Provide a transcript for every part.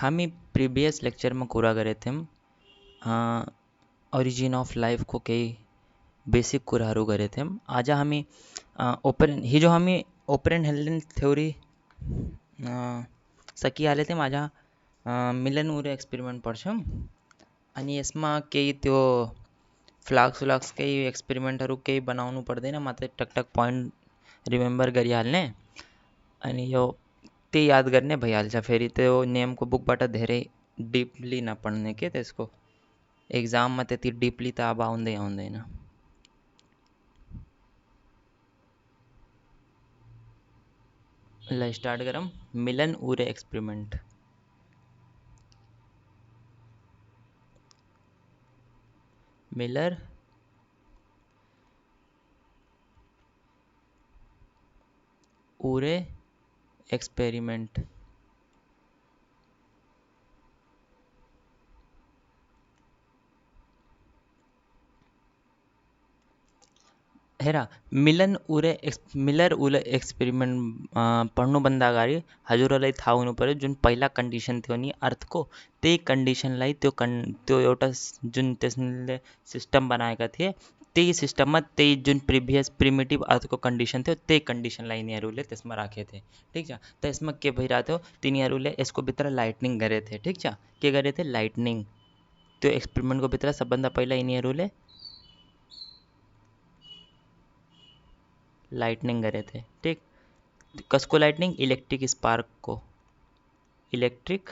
हामी प्रिभियस लेक्चरमा कुरा गरेका थियौँ ओरिजिन अफ लाइफको केही बेसिक कुराहरू गरेका थियौँ। आज हामी हिजो हामी ओपरेन्ट हेल्डेन थ्योरी सकिहालेका थियौँ। आज मिलन उरे एक्सपेरिमेन्ट पढ्छौँ अनि यसमा केही त्यो फ्लाक्स केही एक्सपेरिमेन्टहरू केही बनाउनु पर्दैन, मात्रै टकटक पोइन्ट रिमेम्बर गरिहाल्ने अनि यो त्यही याद गर्ने भइहाल्छ। फेरि त्यो नेमको बुकबाट धेरै डिपली नपढ्ने के त्यसको एक्जाममा त्यति डिपली त अब आउँदैन। ल स्टार्ट गरौँ। मिलन उरे एक्सपेरिमेन्ट। मिलर उरे एक्सपेरिमेंट। हेरा, मिलर उरे एक्सपेरिमेन्ट पढ्नुभन्दा अगाडि हजुरहरूलाई थाहा हुनु पर्यो जुन पहिला कन्डिसन थियो नि अर्थको, त्यही कन्डिसनलाई त्यो एउटा जुन त्यसले सिस्टम बनाएका थिए त्यही सिस्टममा त्यही जुन प्रिभियस प्रिमिटिभ अर्थको कन्डिसन थियो त्यही कन्डिसनलाई यिनीहरूले त्यसमा राखेथे। ठिक छ। त यसमा के भइरहेको थियो, तिनीहरूले यसको भित्र लाइटनिङ गरेथे। ठिक छ। के गरेथे? लाइटनिङ। त्यो एक्सपेरिमेन्टको भित्र सबभन्दा पहिला यिनीहरूले लाइटनिङ गरेथे। ठिक। कसको लाइटनिङ? इलेक्ट्रिक स्पार्कको। Electric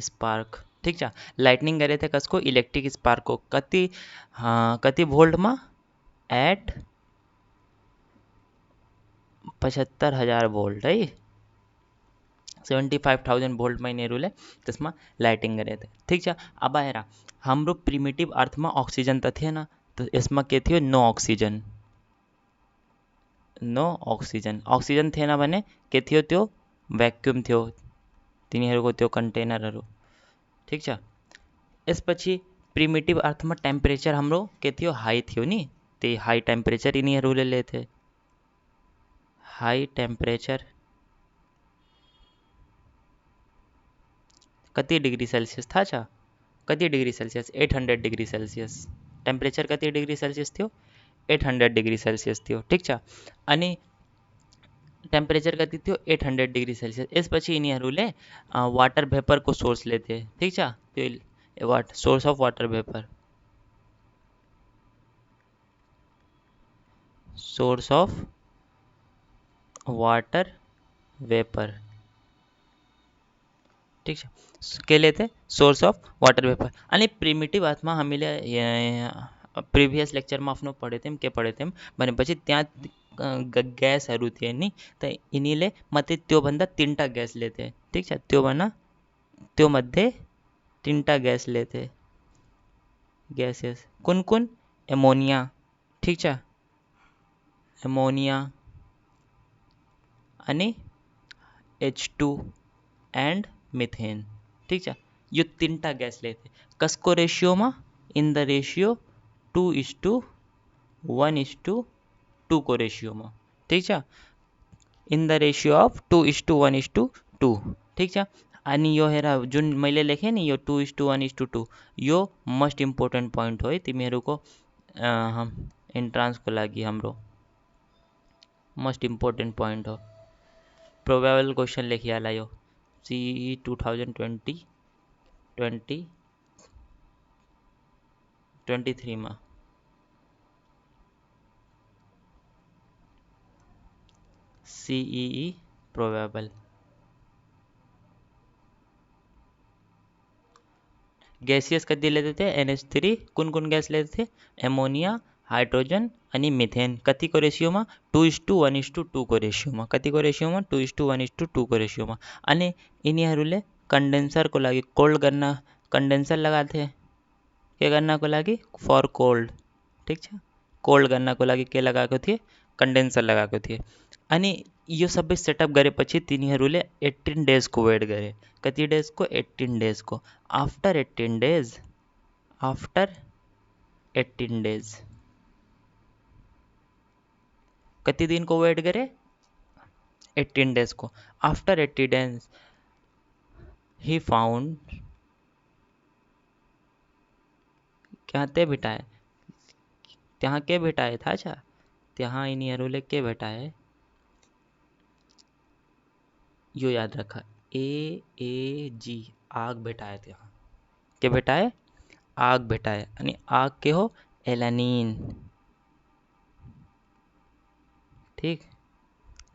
spark. ठिक छ। लाइटनिङ गरेथे कसको? इलेक्ट्रिक स्पार्कको। कति भोल्टमा? एट 75,000 भोल्ट है, 75,000 भोल्टमा यिनीहरूले त्यसमा लाइटिङ गरेथे। ठिक छ। अब हेर, हाम्रो प्रिमिटिभ अर्थमा अक्सिजन त थिएन, त यसमा के थियो? No oxygen. अक्सिजन थिएन भने के थियो? त्यो भ्याक्युम थियो, तिनीहरूको त्यो कन्टेनरहरू। ठिक छ। यसपछि प्रिमिटिभ अर्थमा टेम्परेचर हाम्रो के थियो? हाई थियो नि, त्यही हाई टेम्परेचर यिनीहरूले लेथे। हाई टेम्परेचर कति डिग्री सेल्सियस थाहा छ? कति degree Celsius? 800 degree Celsius. Temperature कति डिग्री सेल्सियस थियो? 800 डिग्री सेल्सियस थियो। ठिक छ। अनि टेम्परेचर कति थियो? 800 डिग्री सेल्सियस। यसपछि यिनीहरूले वाटर भेपरको सोर्स लेथे। ठिक छ। त्यो source of water vapour, source of water vapour. ठिक छ। के लेथे? Source of water vapour. अनि प्रिमिटिभ अर्थमा हामीले प्रिभियस लेक्चरमा आफ्नो पढेको थियौँ। के पढेको थियौँ भनेपछि त्यहाँ ग्यासहरू थिए नि, त यिनीले मात्रै त्योभन्दा 3टा ग्यास लेथे। ठिक छ। त्यो मध्ये 3टा ग्यास लेथे। ग्यासेस कुन? एमोनिया। ठिक छ। एमोनिया अनि H2 एन्ड मिथेन। ठिक छ। यो 3टा ग्यास लेथे। कसको रेसियोमा? इन द रेसियो 2:1:2 को रेसियोमा। ठिक छ। In the ratio of 2:1:2। ठिक छ। अनि यो हेर, जुन मैले लेखेँ नि यो 2:1:2, यो मोस्ट इम्पोर्टेन्ट पोइन्ट हो है तिमीहरूको इन्ट्रान्सको लागि। हाम्रो मोस्ट इम्पोर्टेन्ट पोइन्ट हो। प्रोबेबल क्वेसन लेखिहाल यो CE 2023 मा। CEE probable. गैसियस कति लेते थे? NH3। कुन गैस लेते थे? एमोनिया, हाइड्रोजन अनि मिथेन। कतिको रेसियोमा? 2:1:2 को रेसियोमा। कतिको रेसियोमा? 2:1:2 को रेसियोमा। अनि यिनीहरूले कन्डेन्सरको लागि कन्डेन्सर लगाथे। के गर्नको लागि? For cold. ठिक छ। कोल्ड गर्नको लागि के लगाएको थिए? कन्डेन्सर लगाएको थिए। अनि यो सबै सेटअप गरेपछि तिनीहरूले 18 डेजको वेट गरे। कति डेजको? 18 डेजको। आफ्टर 18 डेज कति दिनको वेट गरे? 18 डेजको। आफ्टर 18 डेज ही फाउंड क्या ते भेटाए ત્યાં કે भेटाए था छा ત્યાં એની અરુલે કે भेटाए यो याद रखा AAG आग भेटाए ત્યાં કે भेटाए आग भेटाए અને आग के हो एलानीन ठीक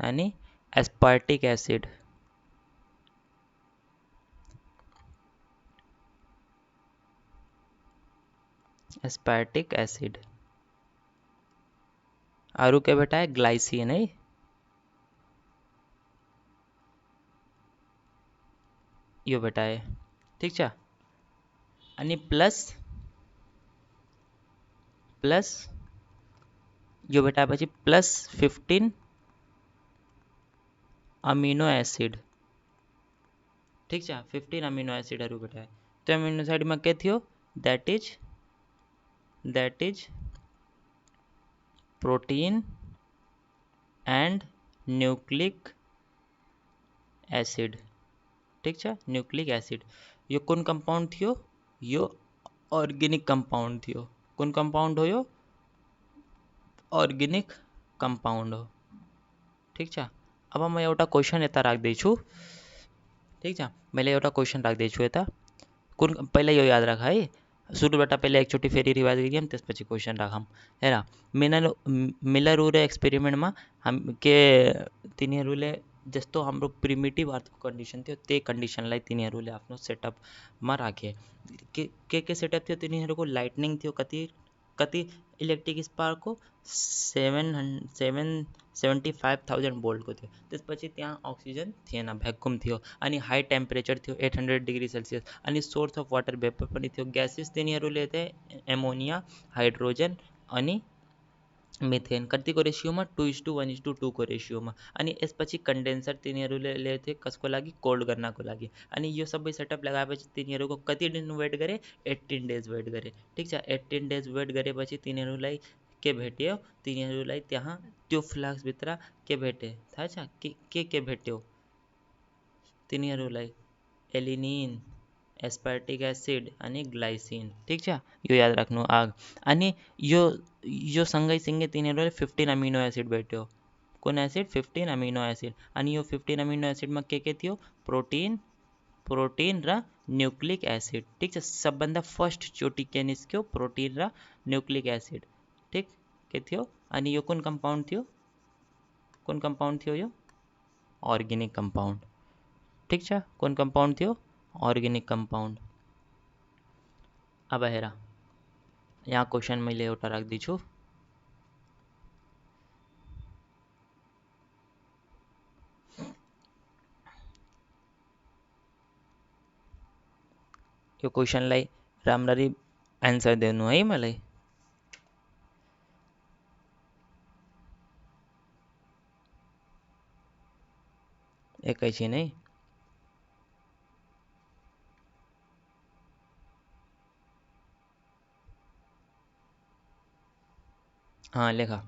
आणि एस्पार्टिक एसिड एस्पार्टिक एसिड आरु के भेटाए ग्लाइसिन है यो भेटाए ठीक છે અને પ્લસ પ્લસ यो भेटाए પછી પ્લસ 15 अमीनो एसिड ठीक છે 15 अमीनो एसिड हरु भेटाए तो अमीनो एसिड में के थियो that is protein and nucleic acid ठीक છે न्यूक्लिक एसिड यो कोन कंपाउंड थियो यो ऑर्गेनिक कंपाउंड थियो कोन कंपाउंड हो यो ऑर्गेनिक कंपाउंड हो ठीक છે अब मैं एउटा क्वेश्चन यता राख्दैछु ठीक छ मैले एउटा क्वेश्चन राख्दैछु यता कुन पहिला यो याद राख है सुरुबाट पहिला एकचोटि फेरि रिवाइज गरिदियौँ त्यसपछि क्वेश्चन राखौँ हेर मिलर रुरे एक्सपेरिमेन्टमा के तिनीहरूले जस्तो हाम्रो प्रिमिटिभ अर्थको कन्डिसन थियो त्यही कन्डिसनलाई तिनीहरूले आफ्नो सेटअपमा राखे के सेटअप थियो तिनीहरूको लाइटनिङ थियो कति कति इलेक्ट्रिक स्पार्कको 75,000 भोल्टको थियो त्यसपछि त्यहाँ अक्सिजन थिएन भ्याकुम थियो अनि हाई टेम्परेचर थियो 800 डिग्री सेल्सियस अनि सोर्स अफ वाटर भेपर पनि थियो ग्यासेस तिनीहरूले थिए एमोनिया हाइड्रोजन अनि मिथेन कतिको रेसियोमा 2:1:2 को रेसियोमा अनि यसपछि कन्डेन्सर तिनीहरूले ल्याए कसको लागि कोल्ड गर्नको लागि अनि यो सबै सेटअप लगाएपछि तिनीहरूको कति दिन वेट गरे 18 डेज वेट गरे ठीक छ 18 डेज वेट गरेपछि तिनीहरूलाई के भेट्यो तिनीहरूलाई त्यहाँ त्यो फ्लास्कभित्र के भेटे थाहा छ के भेट्यो तिनीहरूलाई एलिनिन एस्पार्टिक एसिड अनि ग्लाइसिन ठीक छ यो याद राख्नु आग अनि यो सँगै तिनीहरूले 15 अमिनो एसिड भेट्यो कुन एसिड 15 अमिनो एसिड अनि यो 15 अमिनो एसिडमा के थियो प्रोटिन र न्यूक्लिक एसिड ठीक छ सबभन्दा फर्स्ट चोटि के निस्क्यो प्रोटिन र न्यूक्लिक एसिड ठीक के थियो अनि यो कुन कम्पाउन्ड थियो यो अर्गेनिक कम्पाउन्ड ठीक छ कुन कम्पाउन्ड थियो अर्गेनिक कम्पाउन्ड अब हेर यहाँ क्वेश्चन मैले एउटा राख्दैछु यो क्वेश्चनलाई राम्ररी एन्सर दिनु है मलाई एकैछिन है हाँ लेखा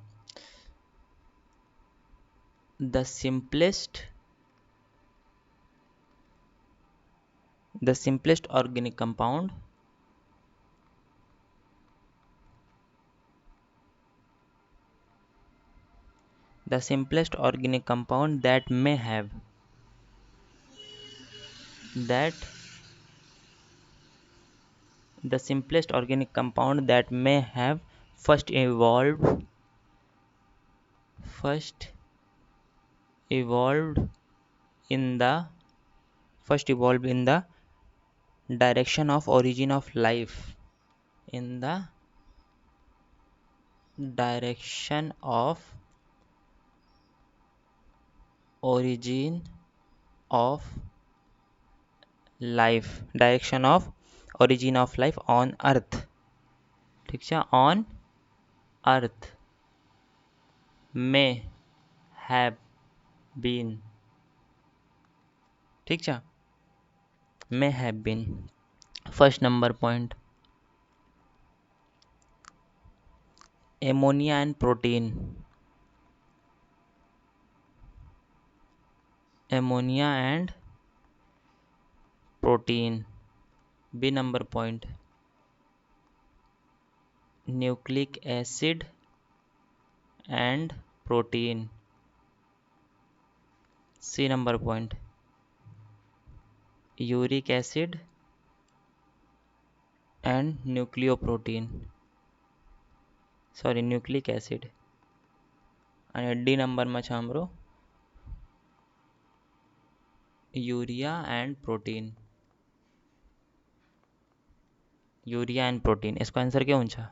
the simplest organic compound that may have first evolved in the direction of origin of life in the direction of origin of life on earth ठीक छ on earth may have been ठीक छ may have been first number point ammonia and protein protein, B number point nucleic acid and protein, C number point uric acid and nucleoprotein, sorry nucleic acid. અને D નંબરમાં છે અમારો urea and protein, urea and protein. इसका answer क्या होना?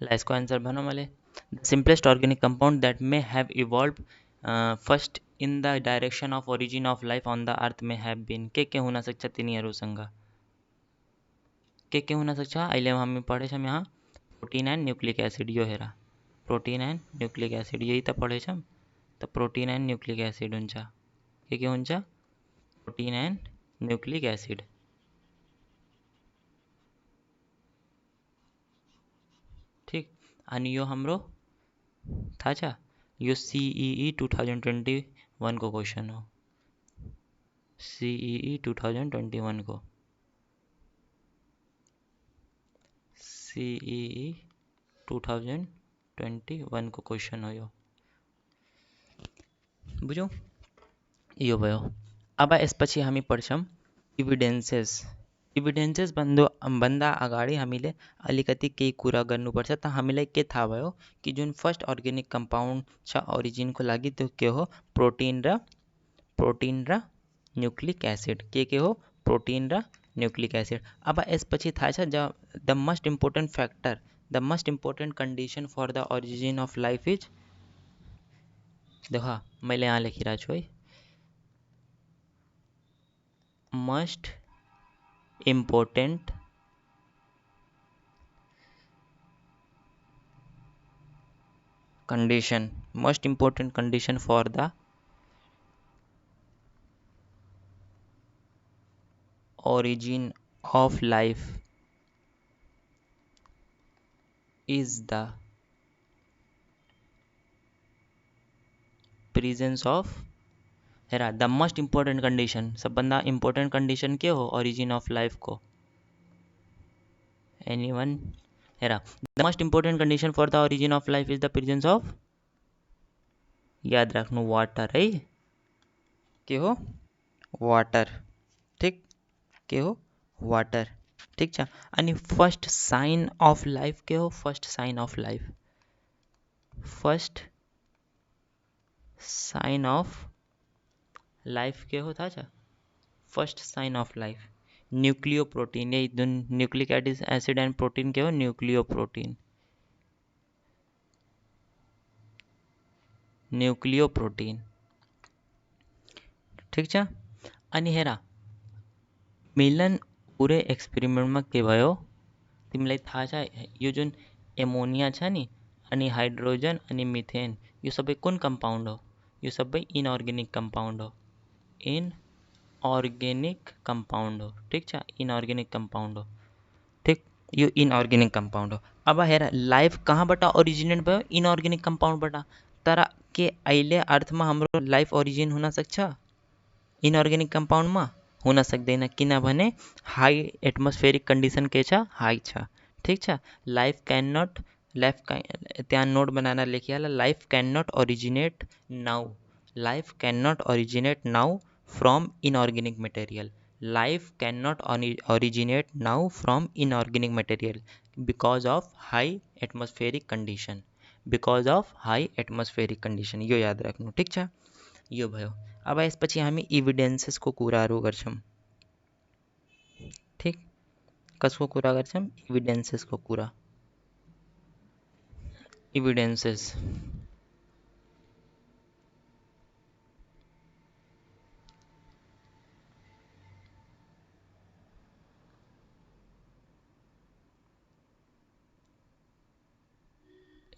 इसको answer बनो मले। The simplest organic compound that may have evolve first in the direction of origin of life on the earth may have been के होना सकता तीन यारो संगा के होना सकता आइले हम पढ़े छम यहाँ प्रोटीन एंड न्यूक्लिक एसिड यो हेरा प्रोटीन एंड न्यूक्लिक एसिड यही तो पढ़े छम। तो प्रोटीन एंड न्यूक्लिक एसिड उनचा के उनचा प्रोटीन एंड न्यूक्लिक एसिड। ठीक आणि यो हमरो था चा यो CEE 2021 को क्वेश्चन हो, CEE 2021 को CEE 2021 को क्वेश्चन हो यो बुझो यो भयो। अब इस पछी हमी पढ़छम इविडेंसेस। इविडेंसेस बंदा अगाडि हामीले अलिकति केही कुरा गर्नुपर्छ। त हामीलाई के थाहा भयो कि जुन फर्स्ट अर्गेनिक कंपाउंड छ ओरिजिनको लागि त्यो के हो प्रोटीन र न्यूक्लिक एसिड के हो प्रोटीन र न्यूक्लिक एसिड। अब यसपछि थाहा छ the most important factor the most important condition for the origin of life is देखो मैले यहाँ लेखिरहेको छु है most important condition most important condition for the origin of life is the presence of हेरा द मोस्ट इम्पोर्टेंट कंडीशन सब बंदा important condition के हो ओरिजिन ऑफ लाइफ को एनीवन हेरा the most important condition for the origin of life is the presence of याद रखना water है के हो वाटर ठीक के हो वाटर ठीक छ। अनि फर्स्ट साइन ऑफ लाइफ के हो first sign of life first sign of life के हो था first sign of life nucleoprotein ये न्यूक्लिक एसिड एंड प्रोटीन के हो न्यूक्लियोप्रोटीन न्यूक्लियोप्रोटीन ठीक छ। अनि हेरा मिलन पूरे एक्सपेरिमेंट में के भयो तिमीलाई थाहा छ यो जुन एमोनिया छ नि अनि हाइड्रोजन अनि मिथेन यो सबै कुन कंपाउंड हो यो सबै इनऑर्गेनिक कंपाउंड हो इनऑर्गेनिक कंपाउंड हो ठीक छ इनऑर्गेनिक कंपाउंड हो ठीक यो इनऑर्गेनिक कंपाउंड हो। अब हेर लाइफ कहाँबाट ओरिजिनेट भयो इनऑर्गेनिक कंपाउंडबाट तर के अहिले अर्थमा हाम्रो लाइफ ओरिजिन हुन सक्छ इनऑर्गेनिक कंपाउंड में हुन सक्दैन किनभने हाई एटमोस्फेरिक कंडीशन के छ हाई छ ठीक छ। लाइफ कैन नॉट त्या नोट बनाना लेखियाला life can not originate now life can not originate now from inorganic material life can not originate now from inorganic material because of high atmospheric condition because of high atmospheric condition यो याद राख्नु ठीक छ यो भयो। अब यसपछि हामी इभिडेन्सेस को कुराहरू गर्छौं ठीक कसको कुरा गर्छौं इभिडेन्सेस को कुरा इभिडेन्सेस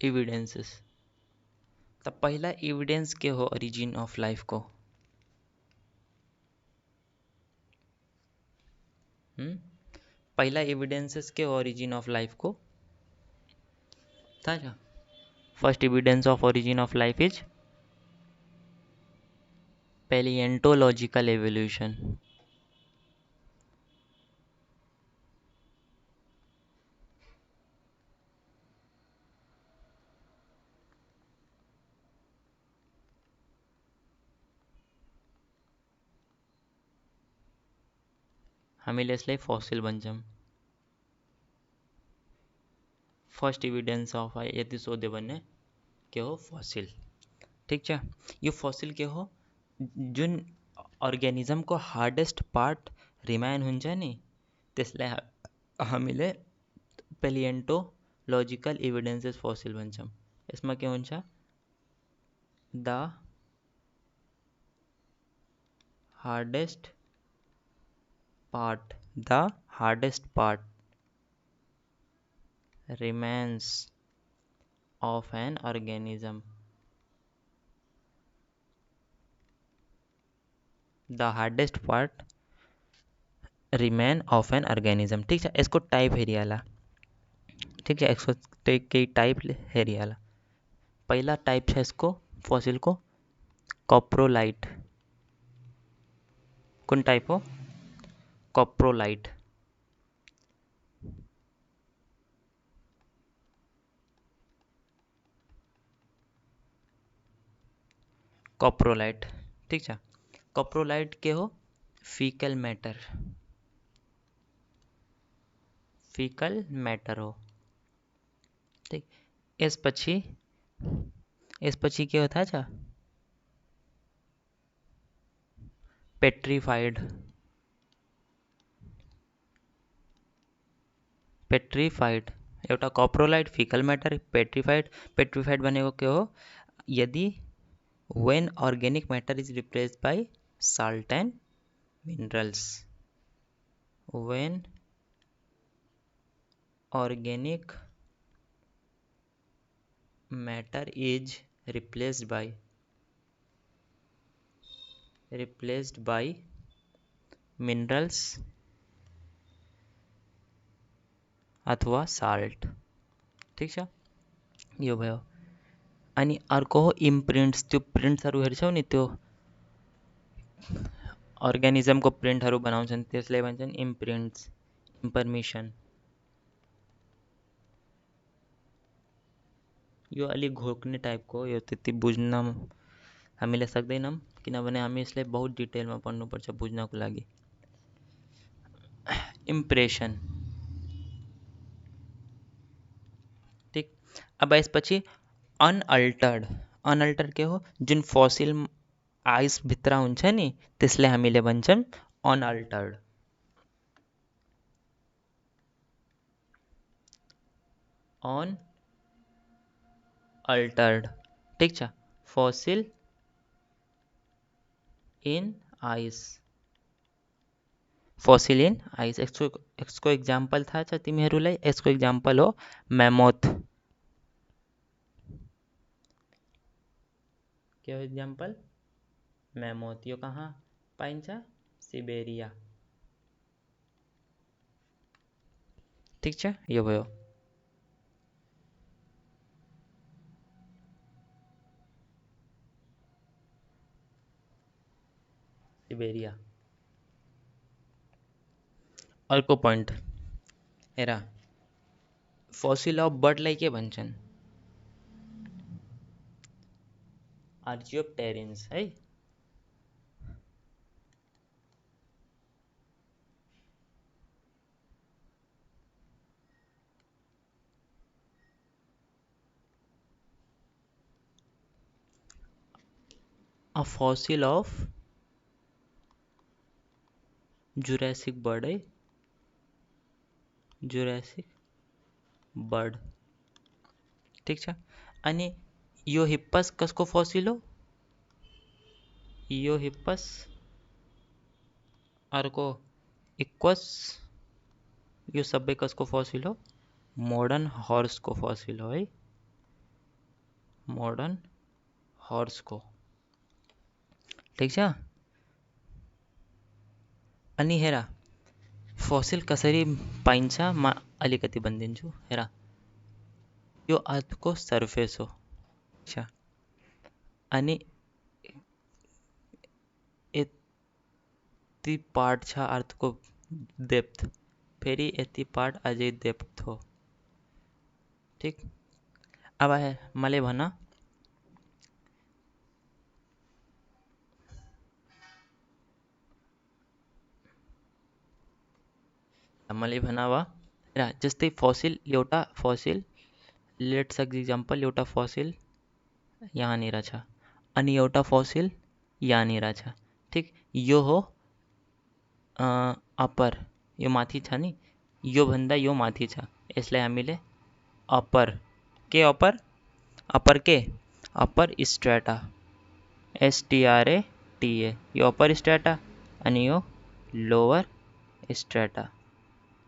इभिडेन्सेस त पहिला इभिडेन्स के हो ओरिजिन ऑफ लाइफ को पहला एविडेंसेस के ओरिजिन ऑफ लाइफ को था क्या? First evidence of origin of life is palaeontological evolution. हामीले यसलाई फसिल भन्छौँ। फर्स्ट एविडेंस अफ यदि सोध्यो भने के हो? फसिल। ठिक छ। यो फसिल के हो? जुन अर्ग्यानिजमको हार्डेस्ट पार्ट रिमाइन हुन्छ नि त्यसलाई हामीले पैलिएंटोलॉजिकल एविडेंसेस फसिल भन्छौँ। यसमा के हुन्छ? The hardest part remains of an organism. The hardest part remain of an organism। ठीक है, इसको टाइप हेरियाला। ठीक है, इसको कई टाइप हेरियाला। पहला टाइप है इसको फॉसिल को कॉप्रोलाइट। कौन टाइप हो? कॉप्रोलाइट। कॉप्रोलाइट। ठीक है, कॉप्रोलाइट के हो? फीकल मैटर हो। ठीक, इस પછી કેવો થાય છે? पेट्रीफाइड एउटा कॉप्रोलाइट फीकल मैटर पेट्रीफाइड बनेको के हो? यदि when organic matter is replaced by salt and minerals। when organic matter is replaced by minerals अथवा साल्ट। ठीक छ, यो भयो। अनि अर्को हो इम्प्रिन्ट्स। त्यो प्रिन्ट्सहरू हेर्छौ नि, त्यो अर्ग्यानिजमको प्रिन्टहरू बनाउँछन् त्यसलाई भन्छन् इम्प्रिन्ट्स, इन्फर्मेसन। यो अलिक घोक्ने टाइपको हो, यो त्यति बुझ्न हामीले सक्दैनौँ किनभने हामी यसलाई बहुत डिटेलमा पढ्नुपर्छ बुझ्नको लागि। इम्प्रेसन। ठीक, अब यसपछि अनअल्टर्ड के हो? जुन फसिल आइस भित्र हुन्छ नि त्यसलाई हामीले भन्छौँ अनअल्टर्ड। ठीक छ, फसिल इन आइस। यसको इक्जाम्पल थाहा छ तिमीहरूलाई? यसको इक्जाम्पल हो मैमोथ। के हो इक्जाम्पल? मैमोथ। यो कहाँ पाइन्छ? सिबेरिया। ठीक छ, यो भयो। सिबेरिया। अर्को पोइन्ट हेर, फसिल अफ बर्डलाई के भन्छन्? आर्चियोप्टेरिन्स है। A fossil of Jurassic bird है, जुरासिक बर्ड। ठीक छ, अनि यो हिप्पस कसको फसिल हो? यो हिप्पस। अर्को इक्वस। यो सबै कसको फसिल हो? मोडर्न हर्सको फसिल हो है, मोडर्न हर्सको। ठीक छ, अनि हेर फॉसिल कसरी पाइन्छ म अलिकति भनिदिन्छु हेर। यो अर्थको सर्फेस हो। अच्छा, अनि यति पार्ट छ अर्थको डेप्थ, फेरि यति पार्ट अझै डेप्थ हो। ठिक, अब मलाई भन अब र जस्तै फसिल, एउटा फसिल, लेट्स एक्जाम्पल एउटा फसिल यहाँनिर छ अनि एउटा फसिल यहाँनिर छ। ठिक, यो हो अप्पर, यो माथि छ नि, यो भन्दा यो माथि छ, यसलाई हामीले अप्पर के अप्पर स्ट्रेटा, STRATA, यो अप्पर स्ट्रेटा अनि यो लोअर स्ट्रेटा।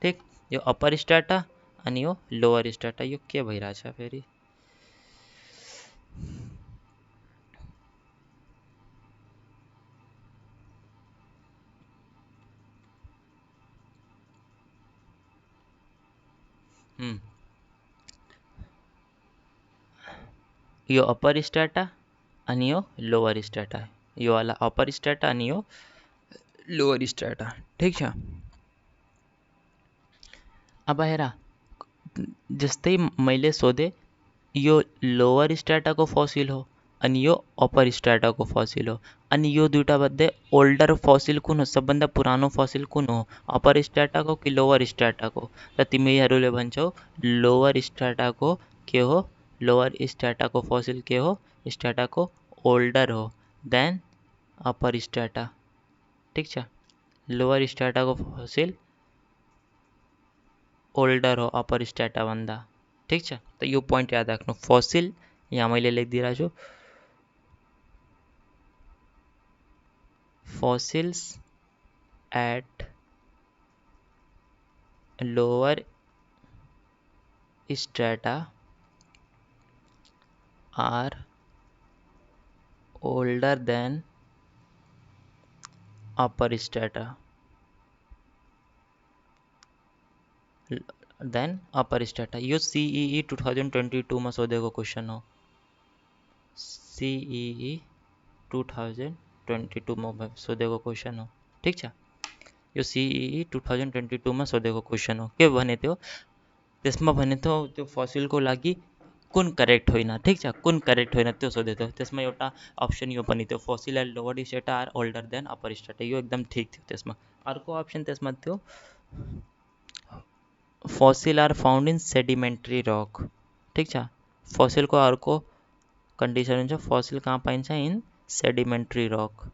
ठिक, यो अप्पर स्ट्रेटा अनि यो लोअर स्ट्रेटा, यो के भइरहेछ फेरि? यो अप्पर स्ट्रेटा अनि यो लोअर स्ट्रेटा, यो वाला अप्पर स्ट्रेटा अनि यो लोअर स्ट्रेटा। ठिक छ, अब हेर जस्तै मैले सोधे यो लोअर स्ट्रेटाको फसिल हो अनि यो अप्पर स्ट्रेटाको फसिल हो, अनि यो दुईटा मध्ये ओल्डर फसिल कुन हो, सबभन्दा पुरानो फसिल कुन हो, अप्पर स्ट्रेटाको कि लोअर स्ट्रेटाको? र तिमीहरूले भन्छौ लोअर स्ट्रेटाको के हो, लोअर स्ट्रेटाको फसिल के हो, स्ट्रेटाको ओल्डर हो देन अप्पर स्ट्रेटा। ठिक छ, लोअर स्ट्रेटाको फसिल ओल्डर हो अप्पर स्ट्रेटा भन्दा। ठिक छ, त यो पोइन्ट याद राख्नु। फसिल यहाँ मैले लेखिदिइरहेको छु, fossils at lower strata are older than upper strata, यो CEE 2022 में सोधेको क्वेश्चन हो। CEE 2022 में सोधेको क्वेश्चन हो। ठिक छ, यो CEE 2022 में सोधेको क्वेश्चन हो। के भने थियो त्यसमा? भने थियो त्यो फसिलको लागि कुन करेक्ट होइन। ठिक छ, कुन करेक्ट होइन त्यो सोधेको थियो। त्यसमा एउटा अप्सन यो पनि थियो, fossil at lower strata are older than upper strata, यो एकदम ठिक थियो। त्यसमा अर्को अप्सन त्यसमा थियो fossil are found in sedimentary rock. ठिक छ, फसिलको अर्को कन्डिसन हुन्छ फसिल कहाँ पाइन्छ? In sedimentary rock.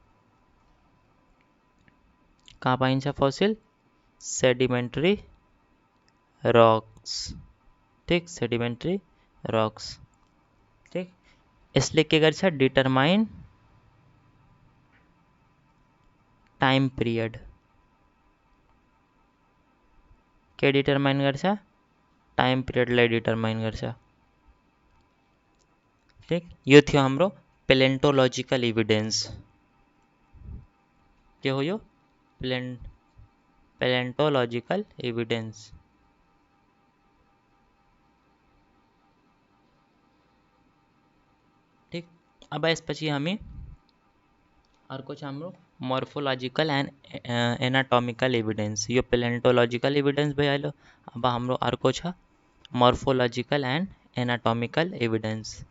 कहाँ पाइन्छ फसिल? सेडिमेन्ट्री रक्स। ठिक, सेडिमेन्ट्री रक्स। ठिक, यसले के गर्छ? Determine time period. के डिटरमाइन गर्छ? टाइम पिरियडलाई डिटरमाइन गर्छ। ठिक, यो थियो हाम्रो पेलेन्टोलोजिकल इभिडेन्स। के हो यो? पेलेन्टोलोजिकल इभिडेन्स। ठिक, अब यसपछि हामी अर्को छ हाम्रो मोर्फोलोजिकल एन्ड एनाटोमिकल इभिडेन्स। यो पेलेन्टोलोजिकल इभिडेन्स भइहाल्यो। अब हाम्रो अर्को छ morphological and anatomical evidence.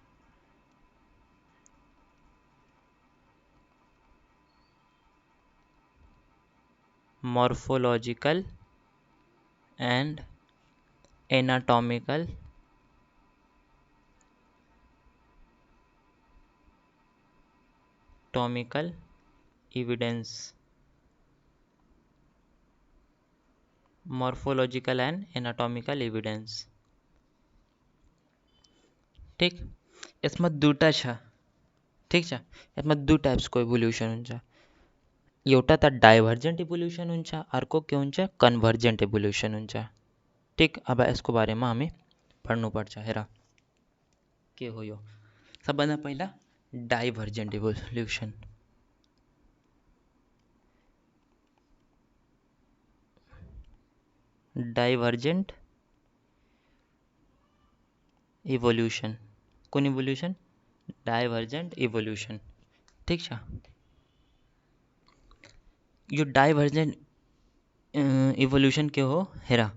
Morphological and anatomical evidence, morphological and anatomical evidence। ठिक, यसमा दुईटा छ। ठिक छ, यसमा दुई टाइप्सको इभोल्युसन हुन्छ। एउटा त डाइभर्जेन्ट इभोल्युसन हुन्छ, अर्को के हुन्छ? कन्भर्जेन्ट इभोल्युसन हुन्छ। ठिक, अब यसको बारेमा हामी पढ्नुपर्छ। हेर के हो यो? सबभन्दा पहिला डाइभर्जेन्ट इभोल्युसन। डाइवर्जेंट इवोल्यूशन, कौन इवोल्यूशन? Divergent evolution. ठीक है, यो डाइवर्जेंट इवोल्यूशन के हो हेरा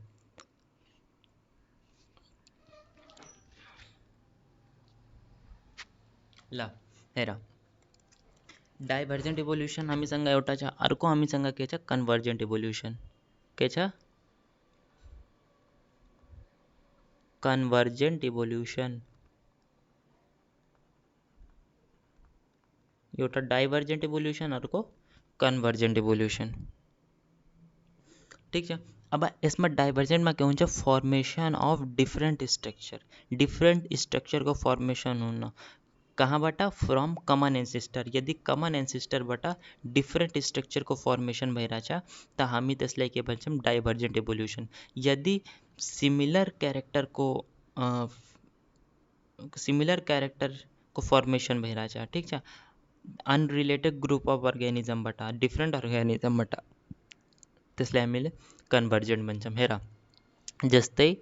ला हेरा डाइवर्जेंट इवोल्यूशन हामीसँग एउटा छ, अर्को हामीसँग के छ? कन्भर्जेंट इवोल्यूशन। के छ? कन्भर्जेंट इवोल्यूशन। एउटा डाइवर्जेंट इवोल्यूशन, अर्को कन्भर्जेंट इवोल्यूशन। ठीक है, अब इसमें डाइवर्जेंट में क्या हुन्छ? फॉर्मेशन ऑफ डिफरेंट स्ट्रक्चर को फॉर्मेशन होना कहाँबाट? From common ancestor. यदि कमन एन्सेस्टरबाट डिफरेंट स्ट्रक्चर को फॉर्मेशन भइरहेछ त हामी त्यसलाई के भन्छौँ? Divergent evolution. यदि सिमिलर क्यारेक्टर को फॉर्मेशन भइरहेछ, ठीक छ, अनरिलेटेड ग्रुप अफ अर्गेनिजमबाट, डिफरेंट अर्गेनिजमबाट, त्यसलाई हामीले कन्भर्जेंट भन्छौँ। हेर, जस्तै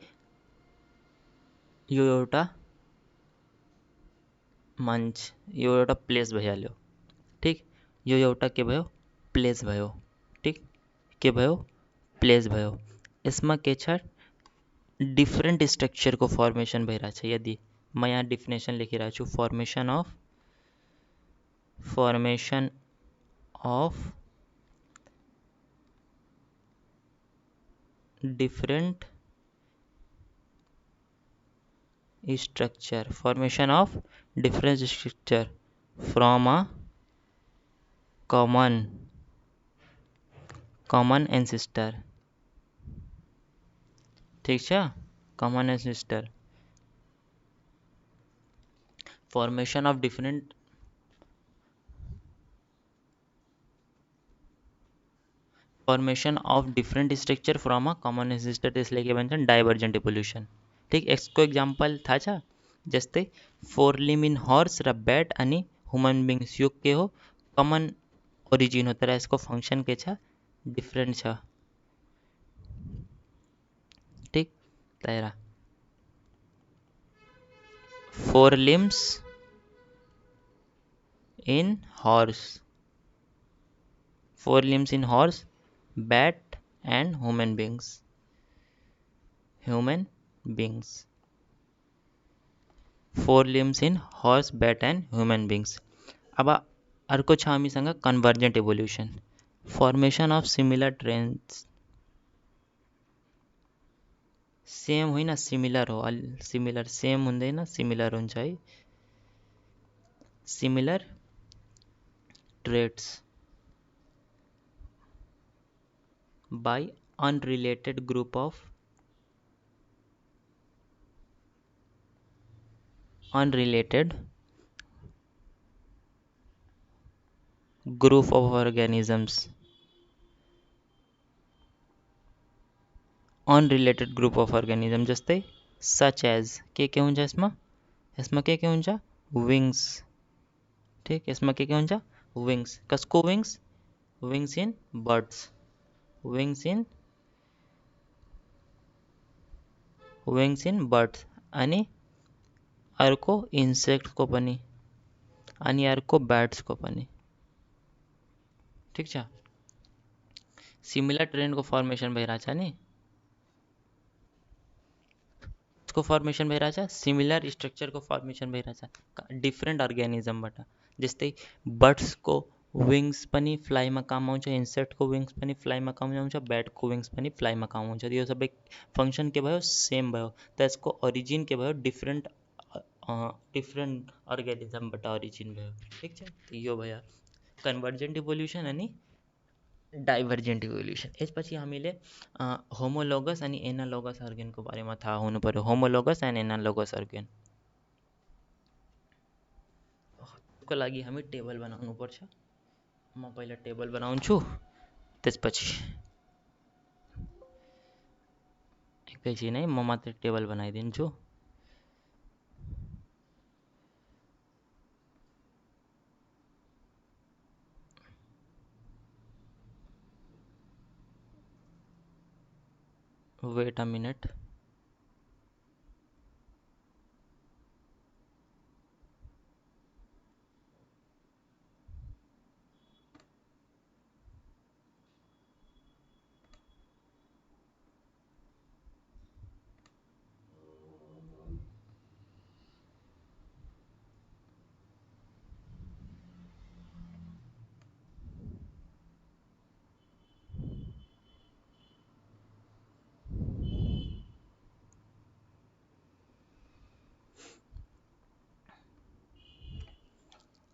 यो एउटा मंच, यो एउटा प्लेस भइहाल्यो। ठीक, यो एउटा के भयो? प्लेस भयो। ठीक, के भयो? प्लेस भयो। यसमा के छ? डिफरेंट स्ट्रक्चर को फॉर्मेशन भइरहेछ। यदि म यहाँ डिफिनेसन लेखिरहेको छु, formation of different structure from a common ancestor। ठीक छ, common ancestor. Formation of different structure from a common ancestor, त्यसले के भन्छन्? डाइभर्जेंट इवोल्यूशन। ठीक, यसको एक्जाम्पल थाहा छ? जस्तै फोर लिम्ब इन हॉर्स र बैट अनि ह्युमन बीइंग्स, यो के हो? कमन ओरिजिन हो, तर यसको फंक्शन के छ? डिफरेंट छ। ठीक, त हेर, four limbs in horse, bat and human beings. Four limbs in horse, bat and human beings. अब अर्को छ हामीसँग convergent evolution. Formation of similar traits, same होइन, सिमिलर हो। सिमिलर सेम हुँदैन, सिमिलर हुन्छ है। Similar traits by unrelated group of organisms, जस्तै सच एज के हुन्छ यसमा? यसमा के हुन्छ? विंग्स। ठीक, यसमा के हुन्छ? विंग्स। कसको wings? Wings in birds, wings in birds. अनि अर्को इन्सेक्ट को पनि, अनि अर्को ब्याट्स को पनि। ठीक छ, सिमिलर ट्रेन को फॉर्मेशन भइरहेछ नि, को फॉर्मेशन भइरहेछ, सिमिलर स्ट्रक्चर को फॉर्मेशन भइरहेछ डिफरेंट अर्गेनिजमबाट। जस्तै बर्ड्स को विंग्स पनि फ्लाइमा काम आउँछ, इन्सेक्ट को विंग्स पनि फ्लाइमा काम आउँछ, ब्याट को विंग्स पनि फ्लाइमा काम आउँछ। यो सबै फंक्शन के भयो? सेम भयो। त यसको ओरिजिन के भयो? डिफरेंट अर्गेनिजमबाट ओरिजिन भयो। ठीक छ, यो भयो कन्भर्जेंट इवोल्यूशन अनि डाइभर्जेंट इवोल्यूशन। यसपछि हामीले होमोलोगस अनि एनालोगस अर्गेनको बारेमा थाहा हुनु पर्यो। होमोलोगस एन्ड एनालोगस अर्गेन को लागि हामी टेबल बनाउनु पर्छ। म पहिला टेबल बनाउँछु, त्यसपछि एकैछिन है, म मात्र टेबल बनाइदिन्छु। Weight a minute.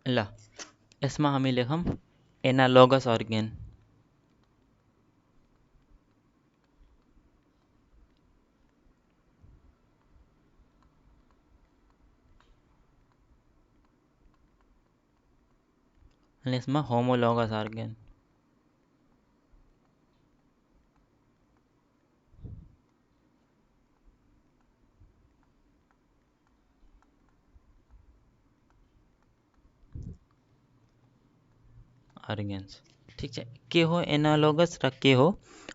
ला इसमें हमें लेखम एनालॉगस ऑर्गेन। અને इसमें होमोलॉगस ऑर्गेन। ऑर्गेन्स ठीक है के हो एनालॉगस र के हो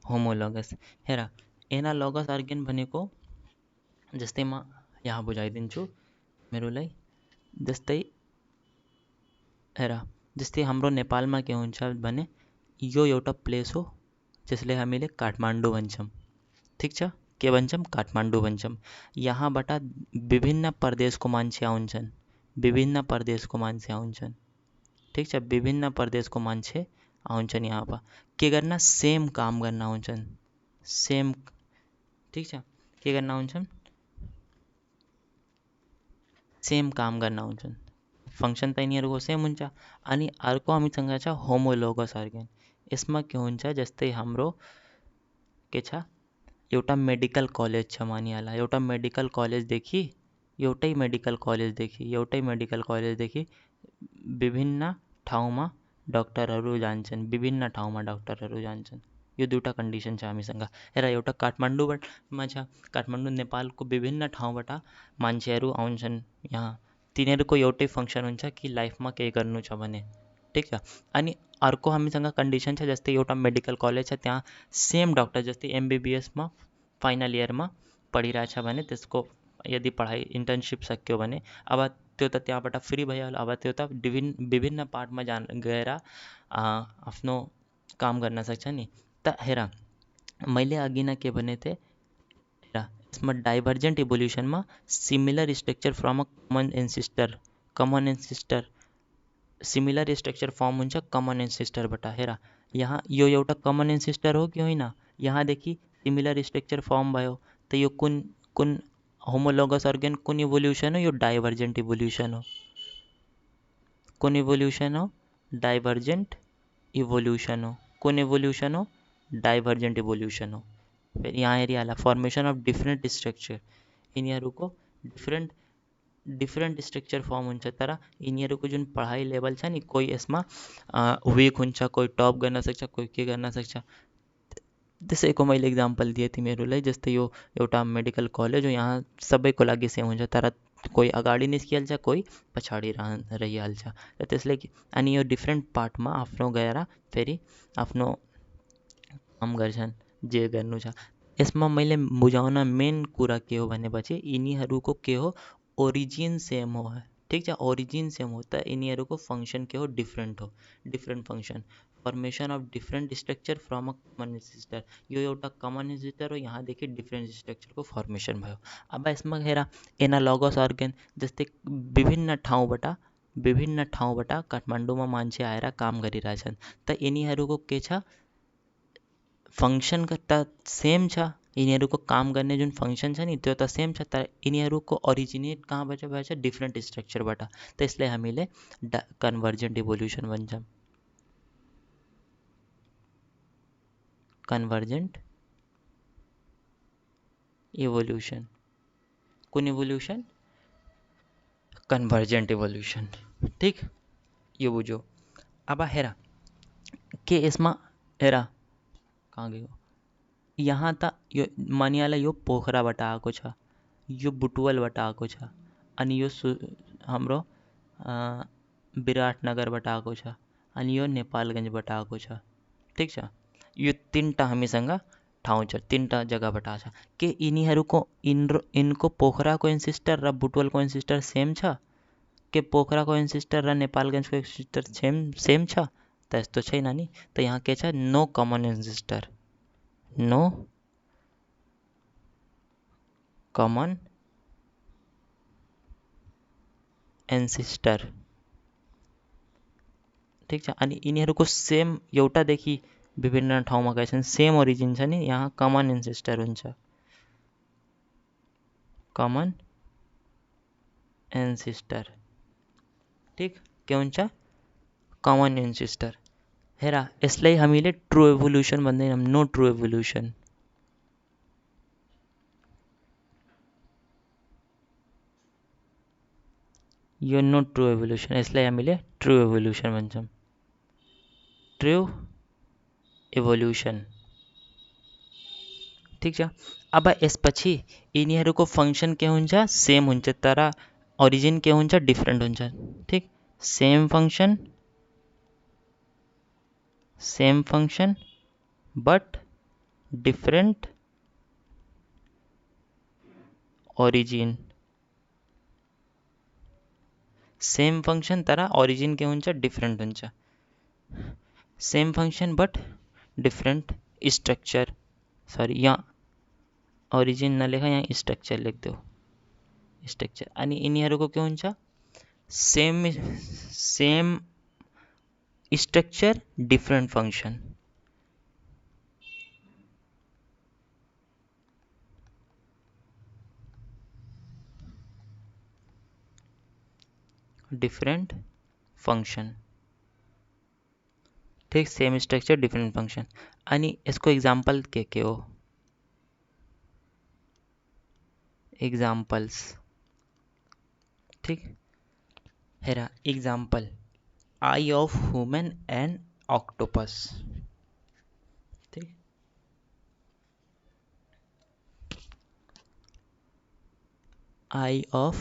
होमोलॉगस। हेरा एनालॉगस ऑर्गेन भनेको जस्तै म यहाँ बुझाइदिन्छु मेरोलाई। जस्तै हेरा जस्तै हाम्रो नेपालमा के हुन्छ भने यो एउटा प्लेस हो जसले हामीले काठमाडौँ भन्छौँ। ठिक छ के भन्छौँ काठमाडौँ भन्छौँ। यहाँबाट विभिन्न प्रदेशको मान्छे आउँछन्, विभिन्न प्रदेशको मान्छे आउँछन्। ठिक छ विभिन्न प्रदेशको मान्छे आउँछन् यहाँ के गर्न सेम काम गर्न आउँछन्। सेम ठिक छ के गर्न आउँछन् सेम काम गर्न आउँछन्। फङ्सन त यिनीहरूको सेम हुन्छ। अनि अर्को हामीसँग छ होमोलोगस अर्गेन। यसमा के हुन्छ जस्तै हाम्रो के छ एउटा मेडिकल कलेज छ मानिहाला। एउटा मेडिकल कलेजदेखि एउटै मेडिकल कलेजदेखि विभिन्न ठाउँमा डक्टरहरू जान्छन्, विभिन्न ठाउँमा डक्टरहरू जान्छन्। यो दुईवटा कन्डिसन छ हामीसँग। हेर एउटा काठमाडौँमा छ, काठमाडौँ नेपालको विभिन्न ठाउँबाट मान्छेहरू आउँछन् यहाँ। तिनीहरूको एउटै फङ्सन हुन्छ कि लाइफमा केही गर्नु छ भने। ठिक छ अनि अर्को हामीसँग कन्डिसन छ जस्तै एउटा मेडिकल कलेज छ त्यहाँ सेम डक्टर जस्तै एमबिबिएसमा फाइनल इयरमा पढिरहेछ भने त्यसको यदि पढाइ इन्टर्नसिप सक्यो भने अब त्यो त त्यहाँबाट फ्री भइहाल्यो। अब त्यो त विभिन्न पार्टमा गएर आफ्नो काम गर्न सक्छ नि। त हेर मैले अघि नै के भनेको थिएँ हेर यसमा डाइभर्जेन्ट इभोल्युसनमा similar structure from a common ancestor similar structure form हुन्छ कमन एन्सेस्टरबाट। हेर यहाँ यो एउटा कमन एन्सेस्टर हो कि होइन, यहाँदेखि सिमिलर स्ट्रक्चर फर्म भयो। त यो कुन कुन होमोलोगस अर्गेन कुन इभोल्युसन हो, यो डाइभर्जेन्ट इभोल्युसन हो। कुन इभोल्युसन हो डाइभर्जेन्ट इभोल्युसन हो। कुन इभोल्युसन हो डाइभर्जेन्ट इभोल्युसन हो। फेरि यहाँ हेरिहाल फर्मेसन अफ डिफ्रेन्ट स्ट्रक्चर। यिनीहरूको डिफ्रेन्ट स्ट्रक्चर फर्म हुन्छ तर यिनीहरूको जुन पढाइ लेभल छ नि कोही यसमा विक हुन्छ, कोही टप गर्न सक्छ, कोही के गर्न सक्छ। त्यसैको मैले इक्जाम्पल दिएँ तिमीहरूलाई। जस्तै यो एउटा मेडिकल कलेज हो, यहाँ सबैको लागि सेम हुन्छ तर कोही अगाडि निस्किहाल्छ, कोही पछाडि रहिहाल्छ। र त्यसले अनि यो डिफ्रेन्ट पार्टमा आफ्नो गएर फेरि आफ्नो काम गर्छन् जे गर्नु छ। यसमा मैले बुझाउन मेन कुरा के हो भनेपछि यिनीहरूको के हो ओरिजिन सेम हो। ठिक छ ओरिजिन सेम हो त यिनीहरूको फङ्सन के हो डिफ्रेन्ट हो, different function. Formation of different structure from a common ancestor. यो एउटा कमन एन्सेस्टर हो, यहाँदेखि डिफ्रेन्ट स्ट्रक्चरको फर्मेसन भयो। अब यसमा हेर एनालगस अर्गेन जस्तै विभिन्न ठाउँबाट काठमाडौँमा मान्छे आएर काम गरिरहेछन्। त यिनीहरूको के छ फङ्सन त सेम छ। यिनीहरूको काम गर्ने जुन फङ्सन छ नि त्यो त सेम छ तर यिनीहरूको ओरिजिनेट कहाँबाट भएछ डिफ्रेन्ट स्ट्रक्चरबाट। त यसलाई हामीले कन्भर्जेन्ट इभोल्युसन भन्छौँ। Convergent evolution. कुन इभोल्युसन कन्भर्जेन्ट इभोल्युसन। ठिक यो बुझ्यो। अब हेर के यसमा हेर कहाँ गयो यहाँ त यो मानिहाला यो पोखराबाट आएको छ, यो बुटवलबाट आएको छ अनि यो हाम्रो विराटनगरबाट आएको छ अनि यो नेपालगञ्जबाट आएको छ। ठिक छ यो तिनवटा हामीसँग ठाउँ छ, 3टा जग्गाबाट छ के यिनीहरूको यिनको पोखराको एन्सेस्टर र बुटवलको एन्सेस्टर सेम छ? के पोखराको एन्सेस्टर र नेपालगञ्जको एन्सेस्टर सेम छ? त यस्तो छैन नि। त यहाँ के छ? No common ancestor, no common ancestor. ठिक छ। अनि यिनीहरूको सेम एउटादेखि विभिन्न ठाउँमा गए छन्, सेम ओरिजिन छ नि, यहाँ कमन एन्सेस्टर हुन्छ, कमन एन्सेस्टर। ठिक, के हुन्छ? Common ancestor. हेर, यसलाई हामीले ट्रु एभोल्युसन भन्दैनौँ, नो ट्रु एभोल्युसन। यो नो ट्रु एभोल्युसन, यसलाई हामीले ट्रु एभोल्युसन भन्छौँ, ट्रु एभोल्युसन। ठिक छ। अब यसपछि यिनीहरूको फङ्सन के हुन्छ? सेम हुन्छ, तर ओरिजिन के हुन्छ? डिफ्रेन्ट हुन्छ। ठिक, same function but different origin. Same function तर ओरिजिन के हुन्छ? डिफ्रेन्ट हुन्छ। Same function but different structure, sorry यहाँ ओरिजिन नलेख, यहाँ स्ट्रक्चर लेख्दो, स्ट्रक्चर। अनि यिनीहरूको के हुन्छ? Same structure different function. Different function. ठिक, सेम स्ट्रक्चर डिफ्रेन्ट फङ्सन। अनि यसको इक्जाम्पल के हो? इक्जाम्पल्स। ठिक, हेर example, eye of human and octopus. ठिक, eye of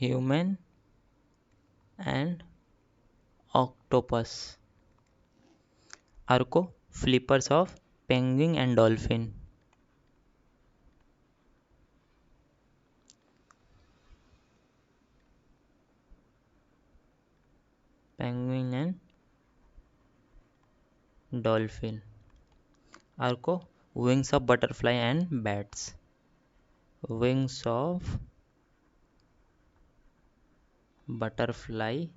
human and octopus. अर्को flippers of penguin and dolphin. Penguin and dolphin. अर्को wings of butterfly and bats, wings of butterfly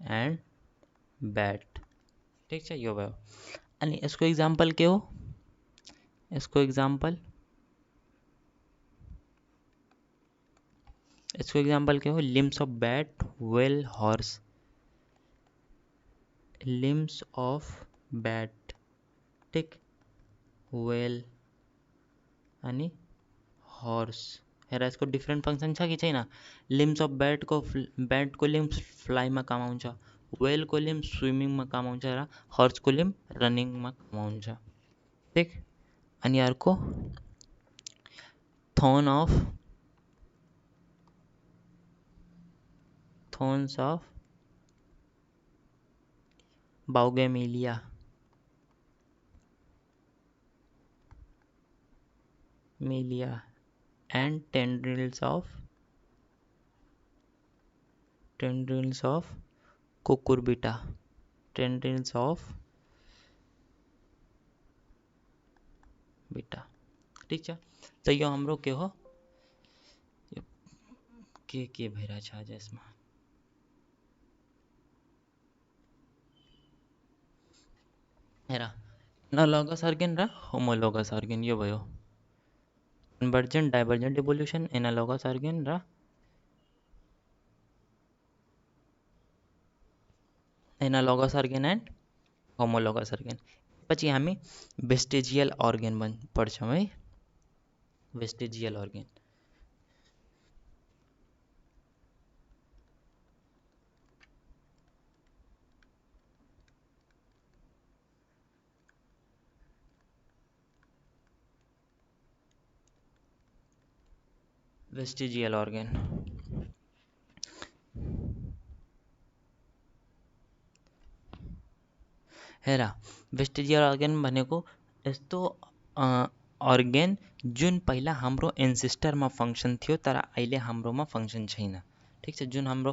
and bat. ठिक छ, यो भयो। अनि यसको इक्जाम्पल के हो? यसको इक्जाम्पल के हो? Limbs of bat, whale, horse. Limbs of bat, ठिक, व्हेल अनि हर्स। हेर, यसको डिफ्रेन्ट फङ्सन छ कि छैन? लिम्स अफ बैटको लिम्स फ्लाइमा काम आउँछ, व्हेलको लिम्स स्विमिङमा काम आउँछ र हर्सको लिम्स रनिङमा काम आउँछ। ठिक, अनि अर्को thorns of bougainvillea. And tendrils of cucurbita. Tendrils of बिटा। ठिक छ। त यो हाम्रो के हो? के भइरहेछ आज यसमा? हेर, एनालगस अर्गेन र होमोलोगस अर्गेन, यो भयो। Convergent divergent evolution, analogous organ र analogous organ and homologous organ. पछि हामी वेस्टेजियल अर्गेन पढ्छौँ है, वेस्टेजियल अर्गेन। वेस्टेजियल अर्गेन, हेर वेस्टेजियल अर्गेन भनेको यस्तो ऑर्गेन जुन पहिला हाम्रो एन्सेस्टरमा फङ्सन थियो तर अहिले हाम्रोमा फङ्सन छैन। ठिक छ, जुन हाम्रो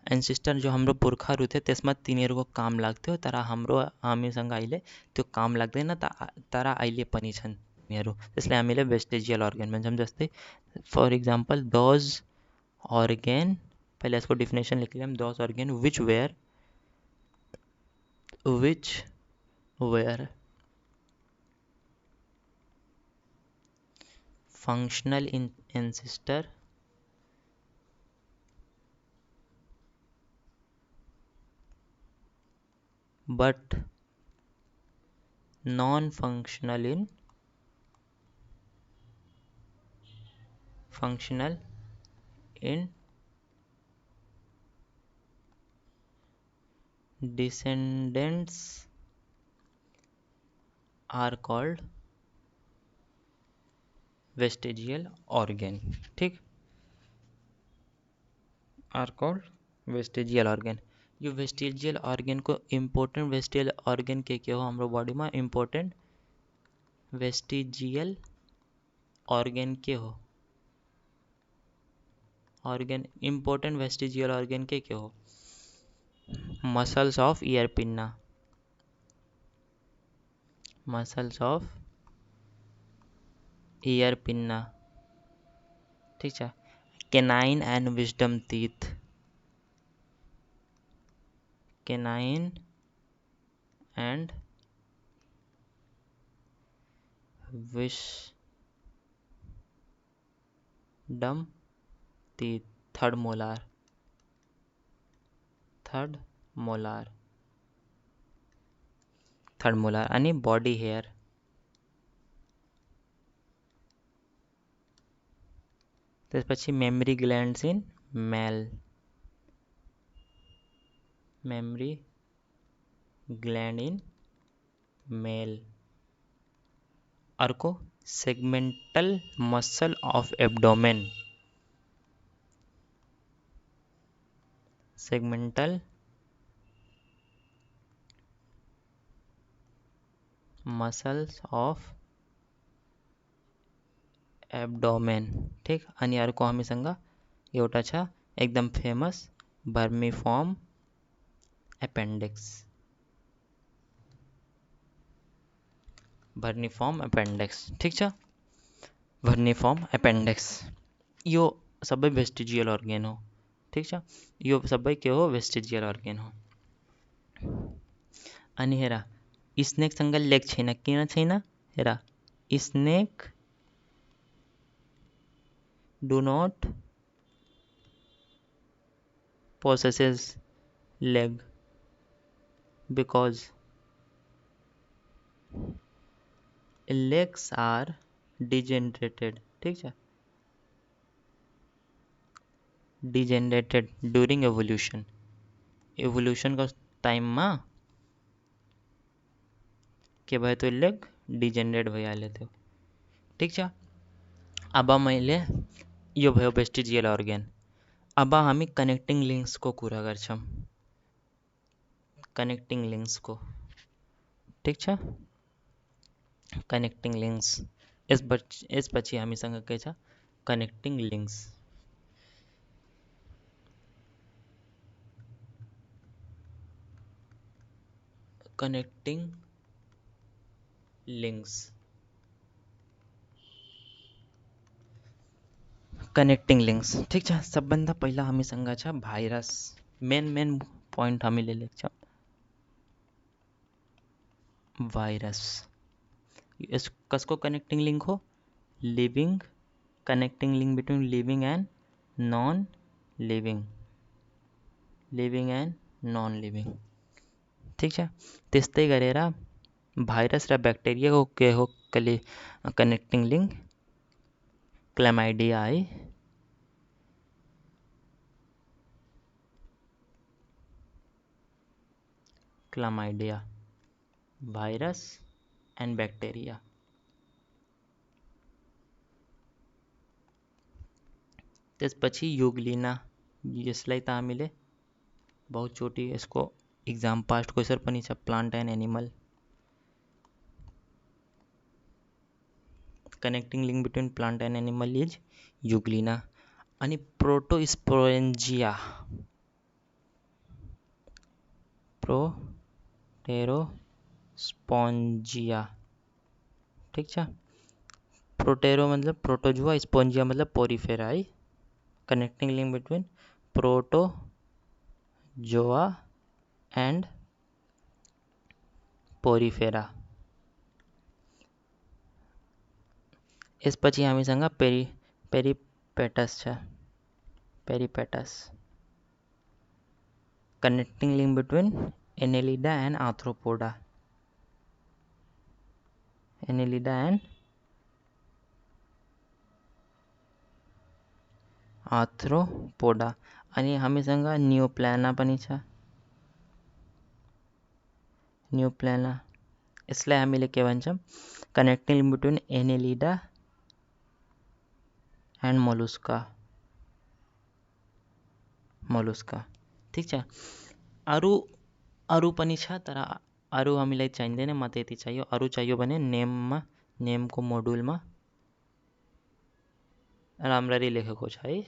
एन्सेस्टर जो हाम्रो पुर्खाहरू थियो त्यसमा तिनीहरूको काम लाग्थ्यो तर हामीसँग अहिले त्यो काम लाग्दैन तर अहिले पनि छन् तिनीहरू, त्यसलाई हामीले वेस्टेजियल अर्गेन भन्छौँ। जस्तै फर इक्जाम्पल दोज organ, पहले इसको डिफिनेशन लिख लिया हम, those organ which were functional in ancestor but non-functional in descendants are called vestigial organ। ठीक, आर कॉल्ड वेस्टेजियल ऑर्गन। यो वेस्टेजियल ऑर्गन को इम्पोर्टेंट वेस्टेजियल ऑर्गन के हो हाम्रो बॉडी में इम्पोर्टेंट वेस्टेजियल ऑर्गन के हो ऑर्गन इम्पोर्टेंट वेस्टेजियल ऑर्गन के हो muscles of ear pinna, muscles of ear pinna. ठीक है, canine and wisdom teeth, canine and wisdom teeth, third molar आणि बॉडी हेअर। त्यसपछि mammary glands in male, mammary gland in male. अर्को segmental muscle of abdomen, segmental muscles of abdomen. ठीक, आणि अर्को हामीसँग एउटा छ एकदम famous vermiform appendix, vermiform appendix. ठीक छ, भर्निफॉर्म अपेंडिक्स यो सबै वेस्टिजियल ऑर्गन हो। ठीक छ, यो सबै के हो वेस्टिजियल ऑर्गन हो। अनि हेर स्नेकसँग लेग छैन, किन छैन? हेर snake do not possesses leg because legs are degenerated। ठीक है, degenerated during evolution, evolution का टाइम में के भयो तो लेग डिजेनरेट भइहाल्यो थियो। ठीक छ, अब मैले यो भयो वेस्टिजियल ऑर्गन। अब हामी कनेक्टिङ लिङ्क्सको कुरा गर्छौँ, कनेक्टिङ लिङ्क्सको। ठीक छ, कनेक्टिङ लिङ्क्स। यसपछि हामीसँग के छ connecting links. Connecting links, connecting links. ठीक छ, सबभन्दा पहिला हामीसँग छ भाइरस। मेन पोइन्ट हामीले लेख्छौँ भाइरस। यस कसको कनेक्टिङ लिङ्क हो? Living, connecting link between living and non living, living and non living. ठीक छ, त्यस्तै गरेर भाइरस र ब्याक्टेरियाको के हो कनेक्टिङ लिङ्क? क्लामाइडिया है, क्लामाइडिया, भाइरस एन्ड ब्याक्टेरिया। त्यसपछि युग्लिना, यसलाई त हामीले बहुतचोटि यसको इक्जाम पास्ट क्वेसन पनि छ, plant and animal. Connecting link between plant and animal is euglena. आणि प्रोटोस्पोरेंजिया, प्रोटेरोस्पोंजिया, ठीक છે. प्रोटेरो मतलब प्रोटोजुआ, स्पोंजिया मतलब porifera. Connecting link between protozoa and porifera. इस પછી आम्ही सांगा पेरीपेटस છે. Peripatus. Connecting link between annelida and arthropoda. Annelida and arthropoda. आणि आम्ही सांगा न्यूप्लॅना पनि छ. न्यूप्लॅना यसलाई हामीले के भन्छौँ, connecting link between Annelida and Mollusca. Mollusca, ठिक छ. अरू पनि छ, तर अरू हामीलाई चाहिँदैन, म त यति चाहियो. अरू चाहियो भने नेमको मोडुलमा राम्ररी लेखेको छ है,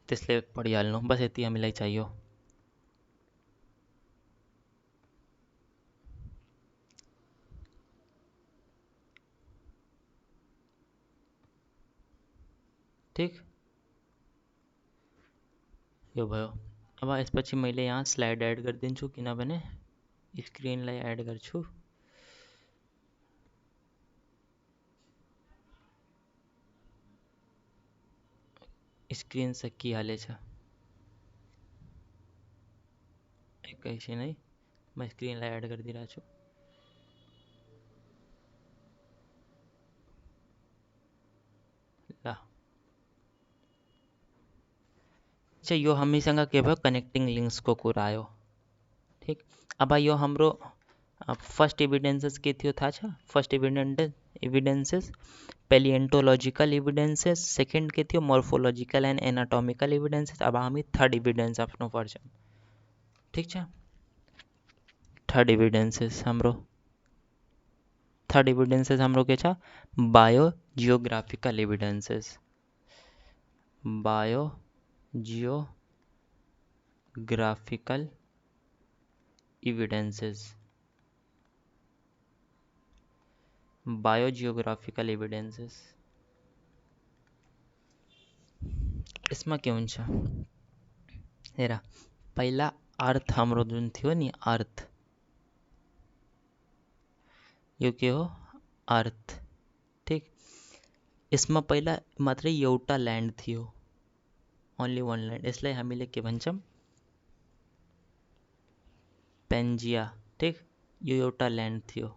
त्यसले पढिहाल्नु. बस यति हामीलाई चाहियो. ठिक, यो भयो. अब यसपछि मैले यहाँ स्लाइड एड गरिदिन्छु, किनभने स्क्रिनलाई एड गर्छु. स्क्रिन सकिहालेछ. एकैछिन है, म स्क्रिनलाई एड गरिदिरहेको छु. ल, अच्छा, यो हामीसँग के भयो, कनेक्टिङ लिङ्क्सको कुरा आयो. ठिक. अब यो हाम्रो फर्स्ट इभिडेन्सेस के थियो थाहा छ. फर्स्ट इभिडेन्सेस पेलिएन्टोलोजिकल इभिडेन्सेस. सेकेन्ड के थियो, मोर्फोलोजिकल एन्ड एनाटोमिकल इभिडेन्सेस. अब हामी थर्ड इभिडेन्स आफ्नो पर्छौँ. ठिक छ. थर्ड इभिडेन्सेस हाम्रो के छ, बायोजियोग्राफिकल इभिडेन्सेस. बायोजियोग्राफिकल इभिडेन्सेस. बायोजियोग्राफिकल इभिडेन्सेस यसमा के हुन्छ हेर. पहिला अर्थ हाम्रो जुन थियो नि, अर्थ, यो के हो, अर्थ. ठिक. यसमा पहिला मात्रै एउटा ल्यान्ड थियो, ओन्ली वान ल्यान्ड. यसलाई हामीले के भन्छौँ, पेन्जिया. ठिक. यो एउटा ल्यान्ड थियो.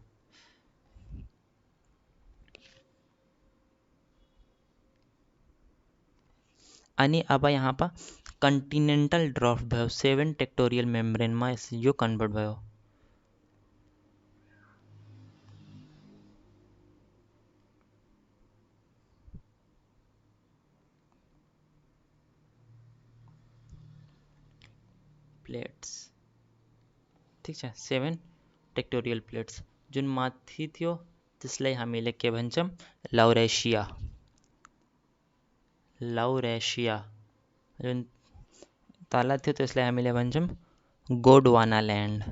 अनि अब यहाँ पर कन्टिनेन्टल ड्राफ्ट भयो. 7 टेक्टोरियल मेम्ब्रेनमा यो कन्भर्ट भयो. प्लेट्स, ठिक छ. 7 टेक्टोरियल प्लेट्स जुन माथि थियो त्यसलाई हामीले के भन्छौँ, लाउरेसिया. लाउरेसिया. जुन तल थियो त्यसलाई हामीले भन्छौँ गोडवाना ल्यान्ड.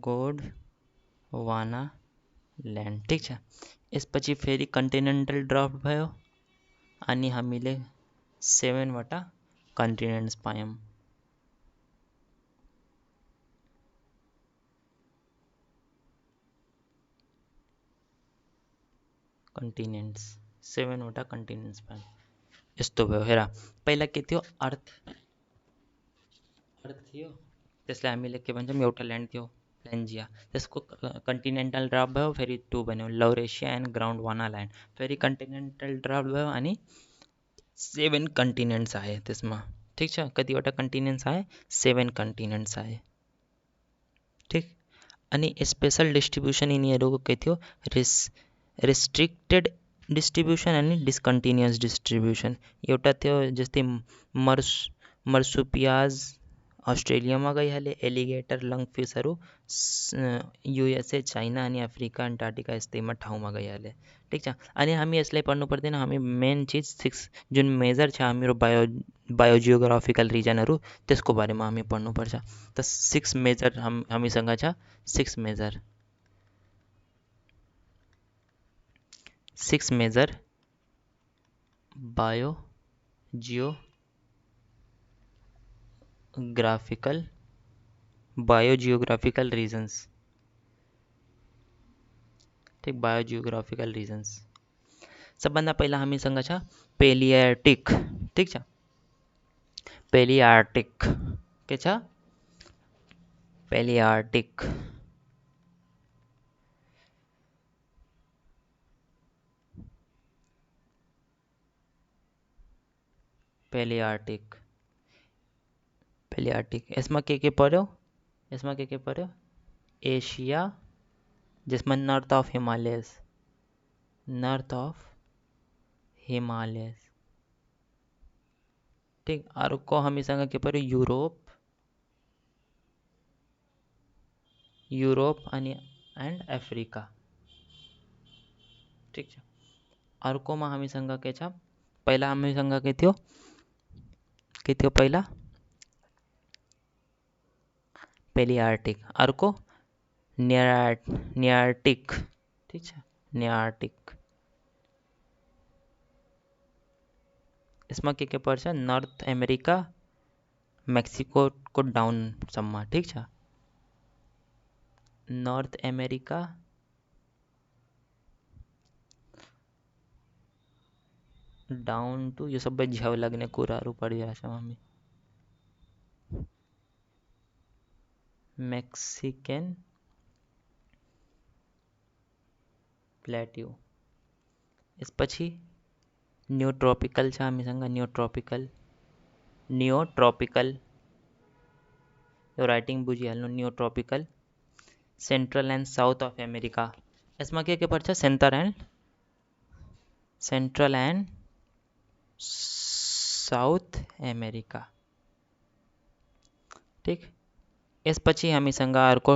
गोडवाना ल्यान्ड. ठिक छ. यसपछि फेरि कन्टिनेन्टल ड्राफ्ट भयो अनि हामीले 7 वटा कन्टिनेन्ट्स पायौँ. कन्टिनेन्ट्स 7 वटा कन्टिनेन्ट्स पायौँ. यस्तो भयो. हेर, पहिला के थियो, अर्थ थियो. त्यसलाई हामीले के भन्छौँ, एउटा ल्यान्ड थियो, पेन्जिया. त्यसको कन्टिनेन्टल ड्राफ्ट भयो, फेरि 2 बन्यो, लाउरेसिया एन्ड ग्राउन्डवाना ल्यान्ड. फेरि कन्टिनेन्टल ड्राफ्ट भयो अनि 7 कन्टिनेन्ट्स आए त्यसमा. ठिक छ. कतिवटा कन्टिनेन्ट्स आए, 7 कन्टिनेन्ट्स आए. ठिक. अनि स्पेसल डिस्ट्रिब्युसन यिनीहरूको के थियो, रिस्ट्रिक्टेड डिस्ट्रिब्युसन अनि डिस्कन्टिन्युअस डिस्ट्रिब्युसन. एउटा थियो जस्तै मर्सुपियाज ऑस्ट्रेलियाમાં ગઈહાલે એલિગેટર લંગફિશहरू યુએસએ ચાઇના અને आफ्रिका अंटार्क्टिका તેમાં ठाउँमा गइहाले ठीक छ। अनि हामी यसलाई पढ्नु पर्दैन, हामी मेन चिज 6 जुन मेजर छ हाम्रो बायोजियोग्राफिकल रिजनहरू त्यसको बारेमा हामी पढ्नुपर्छ। त 6 मेजर हामीसँग छ 6 मेजर बायोजियोग्राफिकल रीजन्स ठीक, बायोजियोग्राफिकल रीजन्स। सबभन्दा पहिला हामीसँग छ पेलियार्टिक ठीक छ। पेलियार्टिक के छ? पेलियार्टिक यसमा के पर्यो? यसमा के पर्यो? एशिया जिसमें नॉर्थ ऑफ हिमालयस ठीक। अर्को हामीसँग के पर्यो? युरोप अनि एन्ड अफ्रिका ठीक छ। अर्कोमा हामीसँग के छ? पहिला हामीसँग के थियो पहिला? पेलियार्टिक। अर्को नियार्टिक ठीक छ, नियार्टिक। यसमा के पर्छ? नर्थ अमेरिका मेक्सिको डाउनसम्म ठीक छ। नर्थ अमेरिका डाउन टु यो सबै झ्याउ लाग्ने कुराहरू पढिरहेको छौँ हामी। Mexican plateau. यसपछि न्यू ट्रॉपिकल छ हामीसँग, न्यू ट्रॉपिकल यो राइटिङ बुझिहाल्नु, new tropical. Central and south of America. यसमा के पर्छ? सेन्ट्रल एन्ड साउथ अमेरिका ठीक। यसपछि हामीसँग अर्को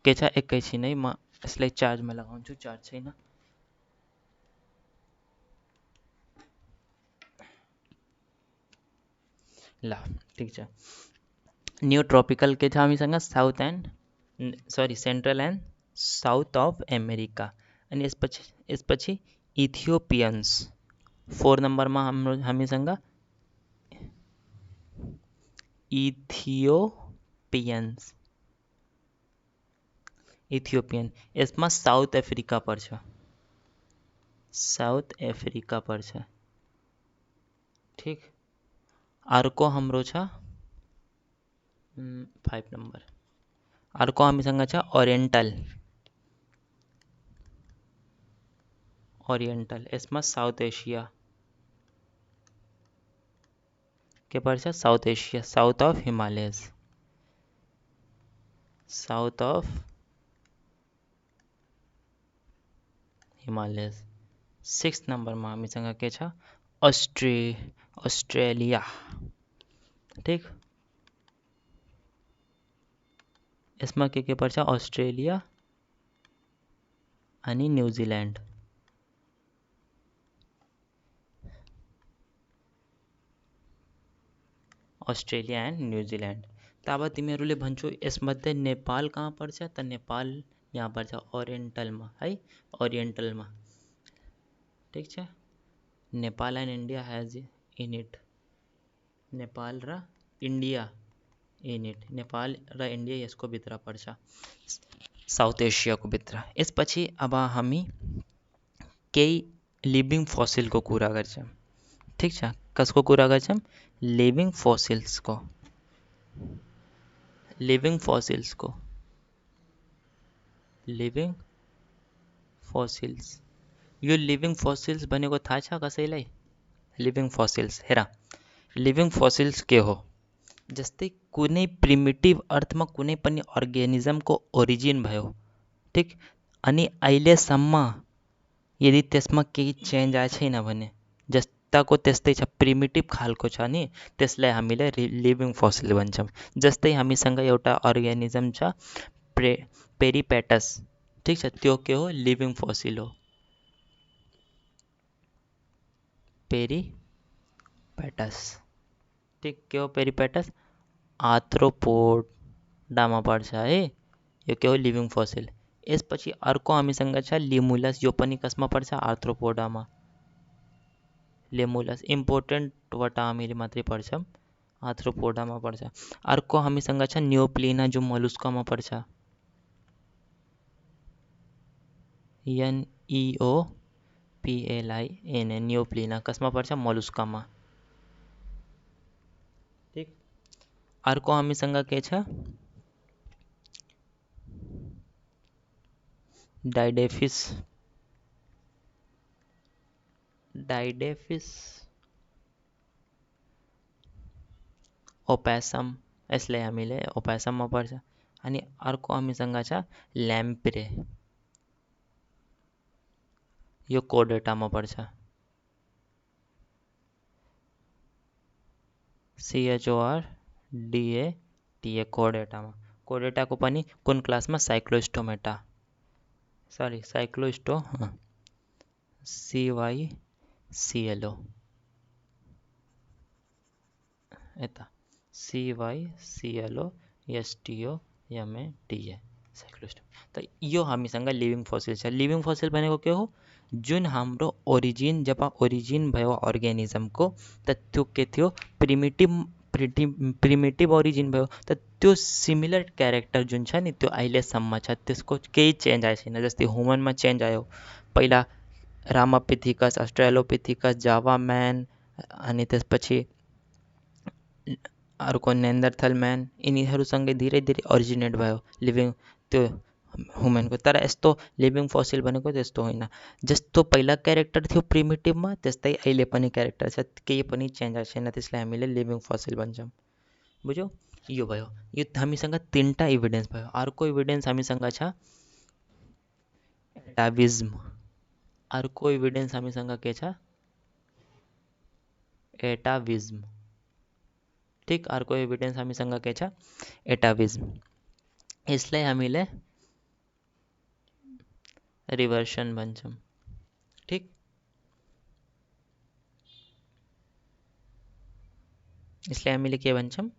के छ? एकैछिन है म यसलाई चार्जमा लगाउँछु, चार्ज छैन। ल ठीक छ। न्यू ट्रॉपिकल के छ हामीसँग? Central and south of America. अनि यसपछि इथियोपियन्स 4 नम्बरमा हामीसँग इथियोपियन। यसमा साउथ अफ्रिका पर्छ ठीक। अर्को हाम्रो छ 5 नम्बर। अर्को हामीसँग छ ओरिएन्टल। यसमा साउथ एसिया के पर्छ? South Asia, south of Himalayas. 6 नम्बरमा हामीसँग के छ? अस्ट्रेलिया ठीक। यसमा के पर्छ? अस्ट्रेलिया अनि न्युजिल्यान्ड। Australia and New Zealand. त अब तिमीहरूले भन्छौ यसमध्ये नेपाल कहाँ पर्छ? त नेपाल यहाँ पर्छ ओरिएन्टलमा है, ओरिएन्टलमा ठीक छ। Nepal and India has in it, Nepal र इन्डिया इन इट, नेपाल र इन्डिया यसको भित्र पर्छ, साउथ एसियाको भित्र। यसपछि अब हामी केही लिभिङ फसिलको कुरा गर्छौँ ठीक छ। कसको कुरा गर्छौँ? लिभिङ फसिल्सको। लिभिङ फसिल्स यो लिभिङ फसिल्स भनेको थाहा छ कसैलाई? लिभिङ फसिल्स हेर, लिभिङ फसिल्स के हो? जस्तै कुनै प्रिमिटिभ अर्थमा कुनै पनि अर्गानिजमको ओरिजिन भयो ठीक। अनि अहिलेसम्म यदि त्यसमा केही चेन्ज आएको छैन भने, जुत्ताको त्यस्तै छ, प्रिमिटिभ खालको छ नि, त्यसलाई हामीले लिभिङ फसिल भन्छौँ। जस्तै हामीसँग एउटा अर्ग्यानिजम छ पेरिपेटस, ठिक छ, त्यो के हो, लिभिङ फसिल हो। पेरिपेटस, ठिक, के हो पेरिपेटस, आर्थ्रोपोडामा पर्छ है, यो के हो, लिभिङ फसिल। यसपछि अर्को हामीसँग छ लिमुलस, यो पनि कसमा पर्छ, आर्थ्रोपोडामा। लिमुलस इम्पोर्टेन्ट वटा हामीले मात्रै पर्छ, आर्थ्रोपोडामा पर्छ। अर्को हामीसँग छ न्योप्लिना, जो मोलुस्कामा पर्छ, NEOPLINA, न्योप्लिना कसमा पर्छ, मोलुस्कामा, ठिक। अर्को हामीसँग के छ, डाइडेफिस, ओपेसम, यसलाई हामीले ओपेसममा पर्छ। अनि अर्को हामीसँग छ ल्याम्प्रे, यो कोर्डेटामा पर्छ, CHORDATA, कोर्डेटामा। कोर्डेटाको पनि कुन क्लासमा, साइक्लोस्टोमेटा, सरी साइक्लोस्टो CYCLO, यता CYCLOSTOMATA, साइक्लोस्टो। त यो हामीसँग लिभिङ फसिल छ। लिभिङ फसिल भनेको के हो, जुन हाम्रो ओरिजिन, जब ओरिजिन भयो अर्ग्यानिजमको, त त्यो के थियो, प्रिमिटिभ ओरिजिन भयो। त त्यो सिमिलर क्यारेक्टर जुन छ नि, त्यो अहिलेसम्म छ, त्यसको केही चेन्ज आएको छैन। जस्तै ह्युमनमा चेन्ज आयो, पहिला रामापिथिकस, अस्ट्रेलोपिथिकस, जावा म्यान, अनि त्यसपछि अर्को नेन्डरथल म्यान, यिनीहरूसँगै धीरे धीरे ओरिजिनेट भयो लिभिङ त्यो ह्युमनको। तर यस्तो लिभिङ फसिल भनेको त्यस्तो होइन, जस्तो पहिला क्यारेक्टर थियो प्रिमिटिभमा, त्यस्तै अहिले पनि क्यारेक्टर छ, केही पनि चेन्ज आएको छैन, त्यसलाई हामीले लिभिङ फसिल भन्छौँ। बुझ्यौ, यो भयो। यो हामीसँग 3टा इभिडेन्स भयो। अर्को इभिडेन्स हामीसँग छ एटाविज्म। अर्को इभिडेन्स हामीसँग के छ, एटाविज्म, ठिक। अर्को इभिडेन्स हामीसँग के छ, एटाविज्म। यसलाई हामीले रिभर्सन भन्छौँ, ठिक। यसलाई हामीले के भन्छौँ,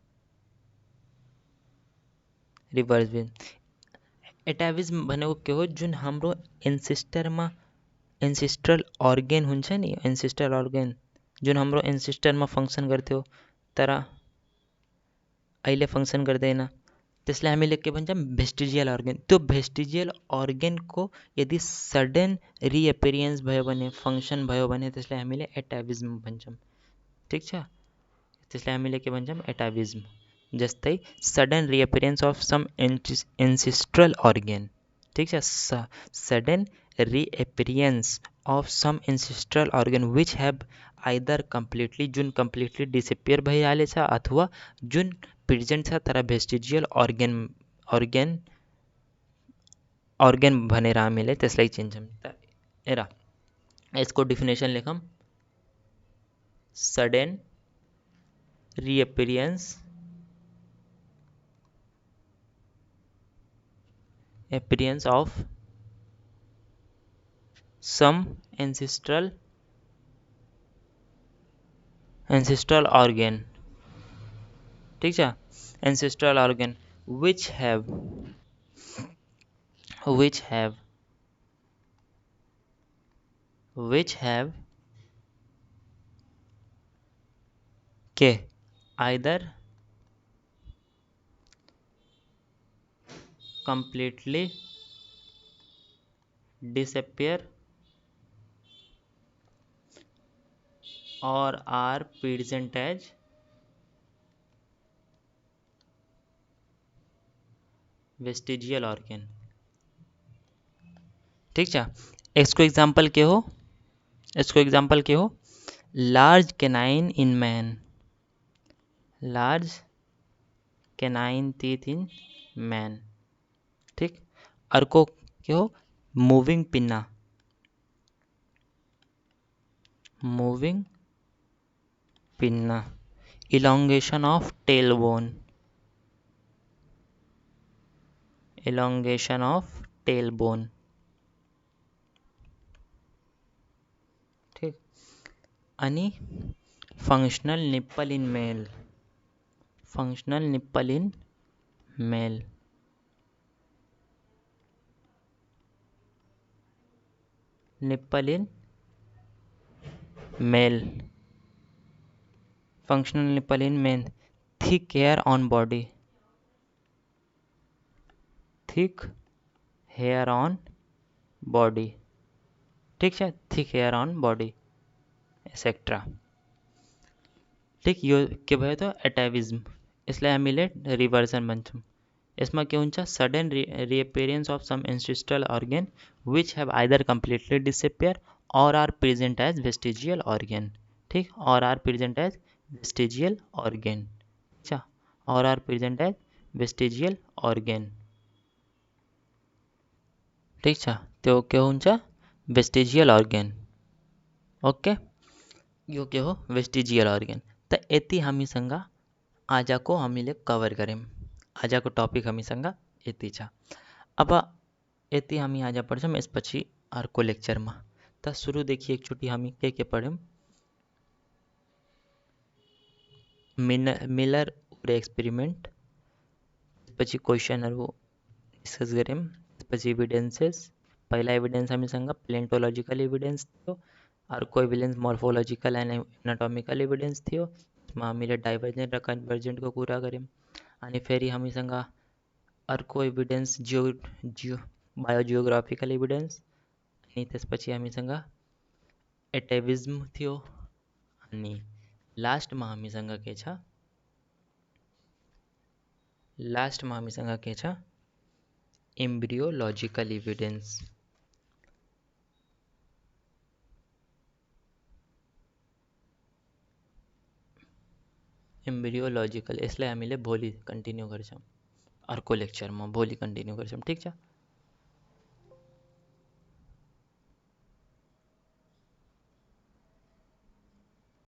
रिभर्सिज्म। एटाविज्म भनेको के हो, जुन हाम्रो एन्सेस्टरमा एन्सेस्ट्रल अर्गेन हुन्छ नि, एन्सेस्ट्रल अर्गेन जुन हाम्रो एन्सेस्टरमा फङ्सन गर्थ्यो तर अहिले फङ्सन गर्दैन, त्यसलाई हामीले के भन्छौँ, भेस्टिजियल अर्गेन। त्यो भेस्टिजियल अर्गेनको यदि सडन रिएपिरियन्स भयो भने, फङ्सन भयो भने, त्यसलाई हामीले एटाविज्म भन्छौँ, ठिक छ। त्यसलाई हामीले के भन्छौँ, एटाविज्म। जस्तै sudden reappearance of some ancestral organ, ठिक छ, sudden reappearance of some ancestral organ which have either completely, जुन कम्प्लिटली डिसएपियर भइहालेछ, अथवा जुन प्रेजेन्ट छ तर भेस्टिजियल अर्गेन भनेर हामीले त्यसलाई चिन्छौँ। त हेर, यसको डिफिनेसन लेखौँ, sudden रिएपिरियन्स of some ancestral organ, ठीक छ, ancestral organ which have के either completely disappear or are present as vestigial organ, ठीक छ। इसको एग्जाम्पल के हो, large canine in man, large canine teeth in man, ठीक। अर्को के हो, moving pinna, pinna. Elongation of tailbone. Elongation of tailbone. ठीक. आणि functional nipple in male. Functional nipple in male. Nipple in male. Functional nipple in male. Thick hair on body. Thick hair on body. ठीक છે. Thick hair on body etc. ठीक यो કહેવાય તો એટાવિઝમ એટલે emulate રિવર્ઝન બનતું. इसमें क्या होता है sudden reappearance of some ancestral organ which have either completely disappear or are present as vestigial organ. ठीक और are present as vestigial organ. अच्छा और are present as vestigial organ. ठीक છે तो क्या होता vestigial organ. ओके यो क्या हो vestigial organ. तर येती आम्ही सांगा आजाको आम्ही कवर करें. आजाको टॉपिक आम्ही सांगा येतीचा. अब येती आम्ही आजा पढ़म इस पछी आरको लेक्चर में. तो शुरू देखिए एक छुट्टी हमी के पढ़म मिलर उरे एक्सपेरिमेंट પછી क्वेश्चन वो डिस्कस करें પછી एविडेंसेस. पहला एविडेंस हमें संगा प्लेंटोलॉजिकल एविडेंस थियो और कोई evidence morphological and anatomical evidence थियो. इसमें हमें डाइवर्जेंट और कन्वर्जेंट को पूरा करें आणि फेरी हमें संगा अर्को एविडेंस जियो बायोजियोग्राफिकल एविडेंस आणि तेच પછી हमें संगा एटेविज्म थियो आणि लास्टમાં हमें संगा के छा लास्टમાં हमें संगा के छा एम्ब्रियोलॉजिकल एविडेंस. एम्ब्रियोलॉजिकल એટલે અમે ભોલી કન્ટિન્યુ કરશું अर्को लेक्चर में भोली कंटिन्यू करशम. ठीक है.